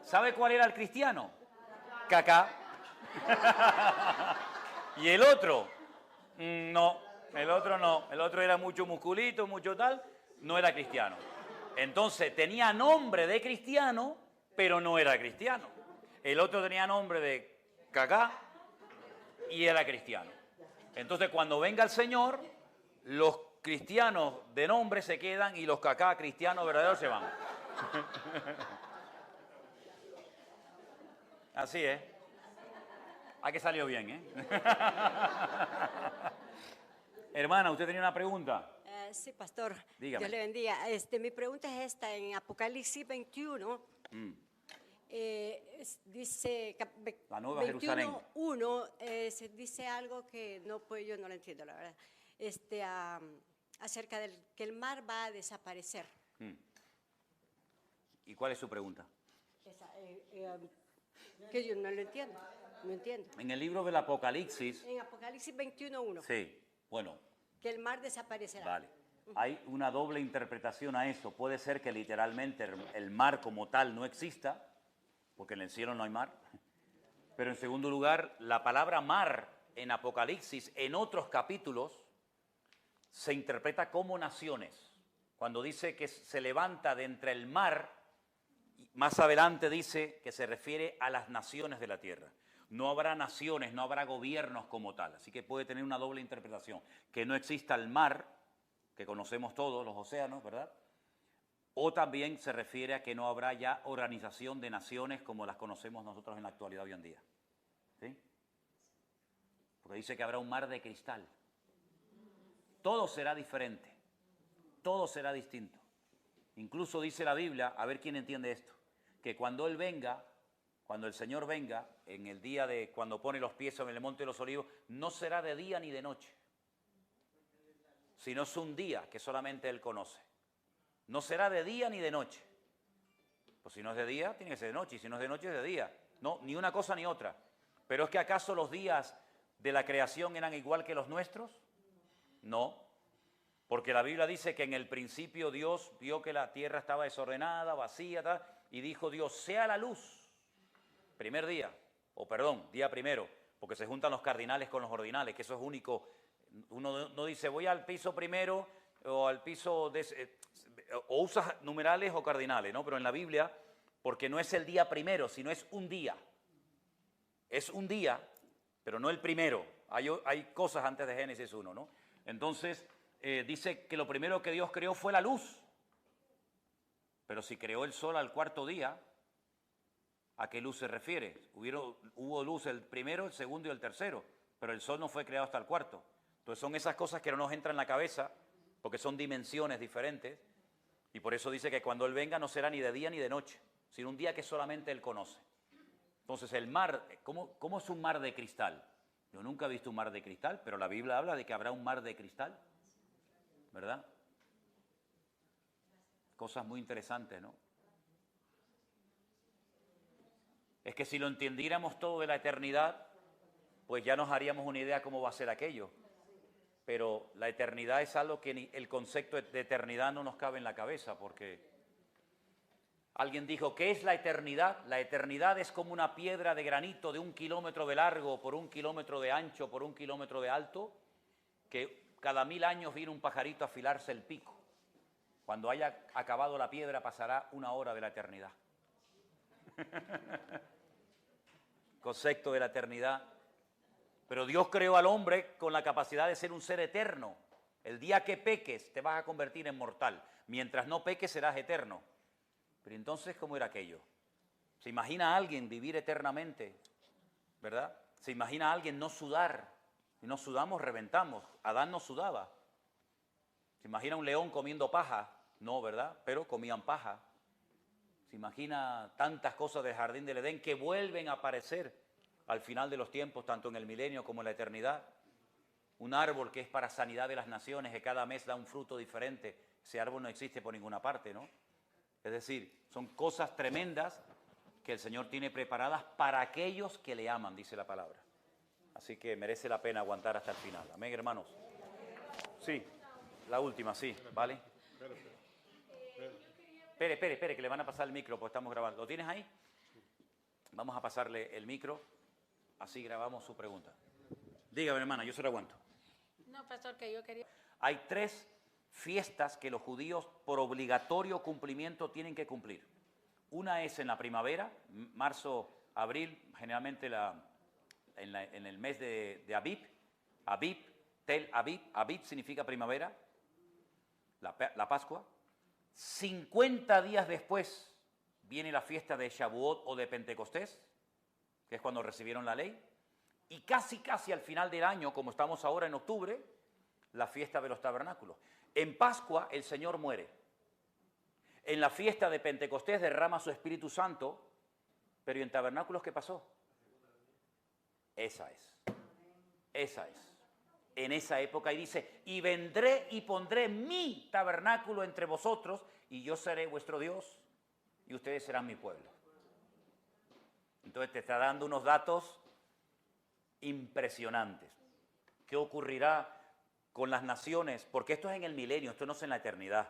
S1: ¿Sabe cuál era el cristiano? Kaká. Y el otro, no, el otro no. El otro era mucho musculito, mucho tal, no era cristiano. Entonces tenía nombre de cristiano, pero no era cristiano. El otro tenía nombre de cacá y era cristiano. Entonces cuando venga el Señor, los cristianos de nombre se quedan y los cacá cristianos verdaderos se van. Así es. Ah, que salió bien, ¿eh? Hermana, ¿usted tenía una pregunta?
S8: Sí, pastor.
S1: Dígame.
S8: Dios le bendiga. Mi pregunta es esta. En Apocalipsis 21, dice,
S1: La Nueva Jerusalén.
S8: 21:1, se dice algo que no, pues yo no lo entiendo, la verdad. Acerca del que el mar va a desaparecer.
S1: ¿Y cuál es su pregunta?
S8: Que yo no lo entiendo. No entiendo.
S1: En el libro del Apocalipsis.
S8: En Apocalipsis 21:1.
S1: Sí, bueno.
S8: Que el mar desaparecerá.
S1: Vale. Hay una doble interpretación a eso. Puede ser que literalmente el mar como tal no exista, porque en el cielo no hay mar. Pero en segundo lugar, la palabra mar en Apocalipsis, en otros capítulos, se interpreta como naciones. Cuando dice que se levanta de entre el mar, más adelante dice que se refiere a las naciones de la tierra. No habrá naciones, no habrá gobiernos como tal. Así que puede tener una doble interpretación. Que no exista el mar, que conocemos todos, los océanos, ¿verdad? O también se refiere a que no habrá ya organización de naciones como las conocemos nosotros en la actualidad hoy en día. ¿Sí? Porque dice que habrá un mar de cristal. Todo será diferente. Todo será distinto. Incluso dice la Biblia, a ver quién entiende esto, que cuando Él venga, cuando el Señor venga, en el día de cuando pone los pies en el Monte de los Olivos, no será de día ni de noche, sino es un día que solamente Él conoce. No será de día ni de noche. Pues si no es de día, tiene que ser de noche, y si no es de noche, es de día. No, ni una cosa ni otra. Pero ¿es que acaso los días de la creación eran igual que los nuestros? No, porque la Biblia dice que en el principio Dios vio que la tierra estaba desordenada, vacía, tal, y dijo Dios, sea la luz. Primer día, día primero, porque se juntan los cardinales con los ordinales, que eso es único. Uno no dice voy al piso primero o al piso, o usas numerales o cardinales, ¿no? Pero en la Biblia, porque no es el día primero, sino es un día. Es un día, pero no el primero. Hay cosas antes de Génesis 1, ¿no? Entonces, dice que lo primero que Dios creó fue la luz. Pero si creó el sol al cuarto día, ¿a qué luz se refiere? Hubo luz el primero, el segundo y el tercero, pero el sol no fue creado hasta el cuarto. Entonces son esas cosas que no nos entran en la cabeza, porque son dimensiones diferentes, y por eso dice que cuando Él venga no será ni de día ni de noche, sino un día que solamente Él conoce. Entonces el mar, ¿cómo es un mar de cristal? Yo nunca he visto un mar de cristal, pero la Biblia habla de que habrá un mar de cristal, ¿verdad? Cosas muy interesantes, ¿no? Es que si lo entendiéramos todo de la eternidad, pues ya nos haríamos una idea cómo va a ser aquello. Pero la eternidad es algo que el concepto de eternidad no nos cabe en la cabeza, porque alguien dijo, ¿qué es la eternidad? La eternidad es como una piedra de granito de 1 kilómetro de largo, por 1 kilómetro de ancho, por 1 kilómetro de alto, que cada 1000 años viene un pajarito a afilarse el pico. Cuando haya acabado la piedra pasará 1 hora de la eternidad. Concepto de la eternidad. Pero Dios creó al hombre con la capacidad de ser un ser eterno. El día que peques te vas a convertir en mortal. Mientras no peques serás eterno. Pero entonces, ¿cómo era aquello? ¿Se imagina a alguien vivir eternamente? ¿Verdad? ¿Se imagina a alguien no sudar? Si no sudamos, reventamos. Adán no sudaba. ¿Se imagina un león comiendo paja? No, ¿verdad? Pero comían paja. ¿Se imagina tantas cosas del jardín del Edén que vuelven a aparecer al final de los tiempos, tanto en el milenio como en la eternidad? Un árbol que es para sanidad de las naciones, que cada mes da un fruto diferente. Ese árbol no existe por ninguna parte, ¿no? Es decir, son cosas tremendas que el Señor tiene preparadas para aquellos que le aman, dice la palabra. Así que merece la pena aguantar hasta el final. Amén, hermanos. Sí, la última, sí, ¿vale? Espere, que le van a pasar el micro, pues estamos grabando. ¿Lo tienes ahí? Vamos a pasarle el micro, así grabamos su pregunta. Dígame, hermana, yo se lo aguanto.
S9: No, pastor, que yo quería...
S1: Hay 3 fiestas que los judíos por obligatorio cumplimiento tienen que cumplir. Una es en la primavera, marzo, abril, generalmente en el mes de Abib, Tel Abib, Abib significa primavera, la Pascua. 50 días después viene la fiesta de Shavuot o de Pentecostés, que es cuando recibieron la ley, y casi al final del año, como estamos ahora en octubre, la fiesta de los tabernáculos. En Pascua el Señor muere. En la fiesta de Pentecostés derrama su Espíritu Santo, pero ¿y en tabernáculos qué pasó? Esa es. En esa época, y dice, y vendré y pondré mi tabernáculo entre vosotros, y yo seré vuestro Dios, y ustedes serán mi pueblo. Entonces te está dando unos datos impresionantes. ¿Qué ocurrirá con las naciones? Porque esto es en el milenio, esto no es en la eternidad.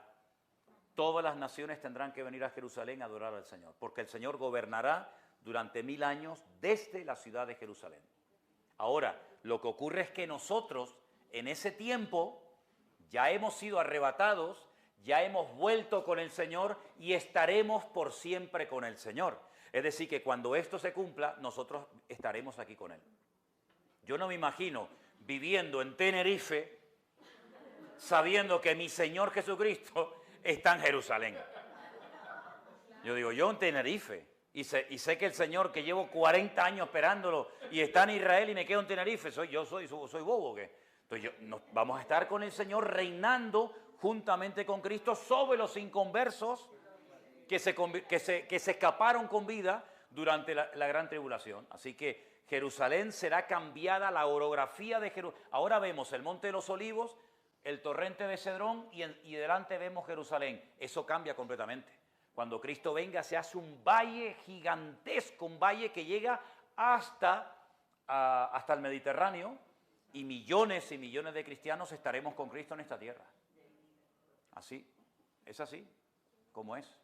S1: Todas las naciones tendrán que venir a Jerusalén a adorar al Señor, porque el Señor gobernará durante 1000 años desde la ciudad de Jerusalén. Ahora, lo que ocurre es que nosotros, en ese tiempo, ya hemos sido arrebatados, ya hemos vuelto con el Señor y estaremos por siempre con el Señor. Es decir, que cuando esto se cumpla, nosotros estaremos aquí con Él. Yo no me imagino viviendo en Tenerife sabiendo que mi Señor Jesucristo está en Jerusalén. Yo digo, yo en Tenerife, y sé que el Señor, que llevo 40 años esperándolo, y está en Israel y me quedo en Tenerife, soy bobo, ¿qué? Entonces vamos a estar con el Señor reinando juntamente con Cristo sobre los inconversos que se escaparon con vida durante la gran tribulación. Así que Jerusalén será cambiada, la orografía de Jerusalén. Ahora vemos el Monte de los Olivos, el torrente de Cedrón y delante vemos Jerusalén. Eso cambia completamente. Cuando Cristo venga se hace un valle gigantesco, un valle que llega hasta el Mediterráneo, y millones de cristianos estaremos con Cristo en esta tierra. Así, es así, como es.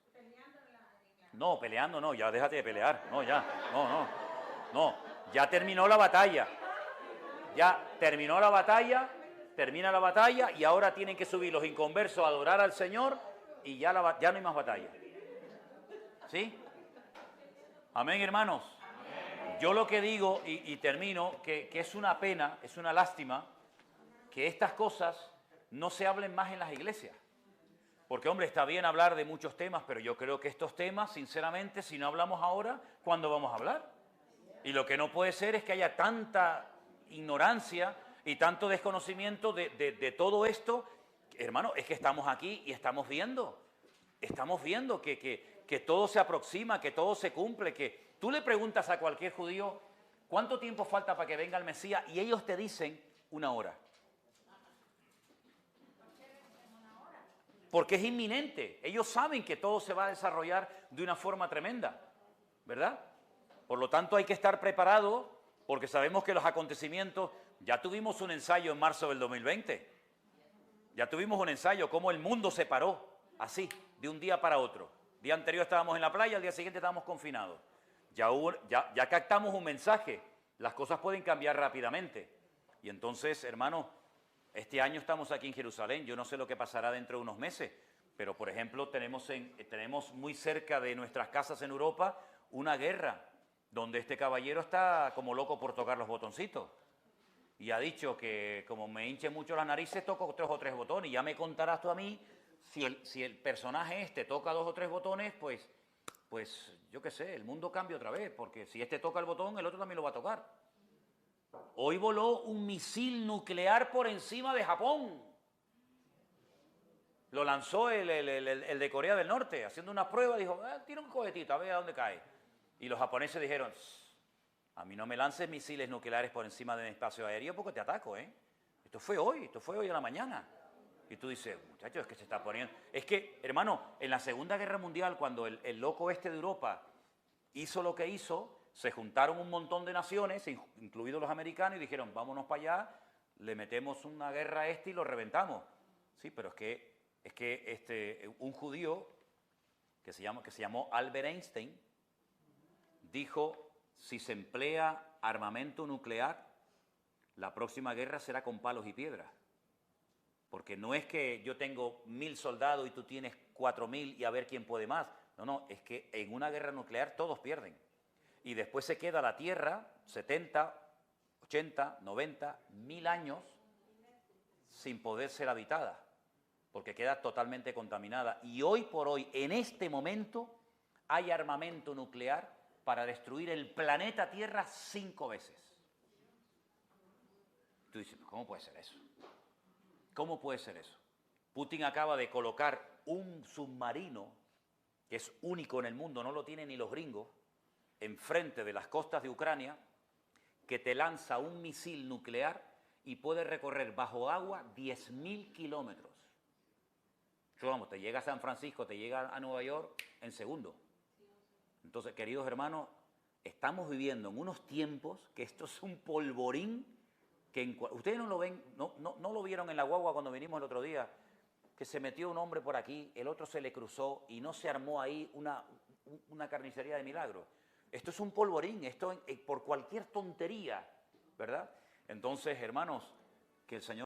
S1: No, peleando no, ya déjate de pelear. No, ya, no, ya terminó la batalla. Ya terminó la batalla, termina la batalla y ahora tienen que subir los inconversos a adorar al Señor y ya no hay más batalla. ¿Sí? Amén, hermanos. Yo lo que digo, y termino, que es una pena, es una lástima, que estas cosas no se hablen más en las iglesias. Porque, hombre, está bien hablar de muchos temas, pero yo creo que estos temas, sinceramente, si no hablamos ahora, ¿cuándo vamos a hablar? Y lo que no puede ser es que haya tanta ignorancia y tanto desconocimiento de todo esto. Hermano, es que estamos aquí y estamos viendo que todo se aproxima, que todo se cumple, que tú le preguntas a cualquier judío cuánto tiempo falta para que venga el Mesías y ellos te dicen 1 hora. Porque es inminente. Ellos saben que todo se va a desarrollar de una forma tremenda, ¿verdad? Por lo tanto hay que estar preparado porque sabemos que los acontecimientos, ya tuvimos un ensayo en marzo del 2020, ya tuvimos un ensayo, cómo el mundo se paró, así, de un día para otro. Día anterior estábamos en la playa, al día siguiente estábamos confinados. Ya captamos un mensaje, las cosas pueden cambiar rápidamente. Y entonces, hermano, este año estamos aquí en Jerusalén, yo no sé lo que pasará dentro de unos meses, pero por ejemplo tenemos muy cerca de nuestras casas en Europa una guerra, donde este caballero está como loco por tocar los botoncitos. Y ha dicho que como me hinche mucho las narices, toco 2 o 3 botones. Y ya me contarás tú a mí, si el personaje este toca 2 o 3 botones, pues yo qué sé, el mundo cambia otra vez, porque si este toca el botón, el otro también lo va a tocar. Hoy voló un misil nuclear por encima de Japón. Lo lanzó el de Corea del Norte, haciendo una prueba, dijo, tira un cohetito, a ver a dónde cae. Y los japoneses dijeron, a mí no me lances misiles nucleares por encima de mi espacio aéreo porque te ataco, ¿eh? Esto fue hoy a la mañana. Y tú dices, muchachos, es que se está poniendo... Es que, hermano, en la Segunda Guerra Mundial, cuando el loco este de Europa hizo lo que hizo, se juntaron un montón de naciones, incluidos los americanos, y dijeron, vámonos para allá, le metemos una guerra a este y lo reventamos. Sí, pero es que un judío que se llamó Albert Einstein dijo, si se emplea armamento nuclear, la próxima guerra será con palos y piedras. Porque no es que yo tengo 1000 soldados y tú tienes 4000 y a ver quién puede más. No, es que en una guerra nuclear todos pierden. Y después se queda la Tierra 70, 80, 90, 1000 años sin poder ser habitada, porque queda totalmente contaminada. Y hoy por hoy, en este momento, hay armamento nuclear para destruir el planeta Tierra 5 veces. Tú dices, ¿cómo puede ser eso? ¿Cómo puede ser eso? Putin acaba de colocar un submarino, que es único en el mundo, no lo tienen ni los gringos, enfrente de las costas de Ucrania, que te lanza un misil nuclear y puede recorrer bajo agua 10.000 kilómetros. Yo, vamos, te llega a San Francisco, te llega a Nueva York en segundo. Entonces, queridos hermanos, estamos viviendo en unos tiempos que esto es un polvorín que ustedes no lo ven, no lo vieron en la guagua cuando vinimos el otro día, que se metió un hombre por aquí, el otro se le cruzó y no se armó ahí una carnicería de milagro. Esto es un polvorín, esto por cualquier tontería, ¿verdad? Entonces, hermanos, que el Señor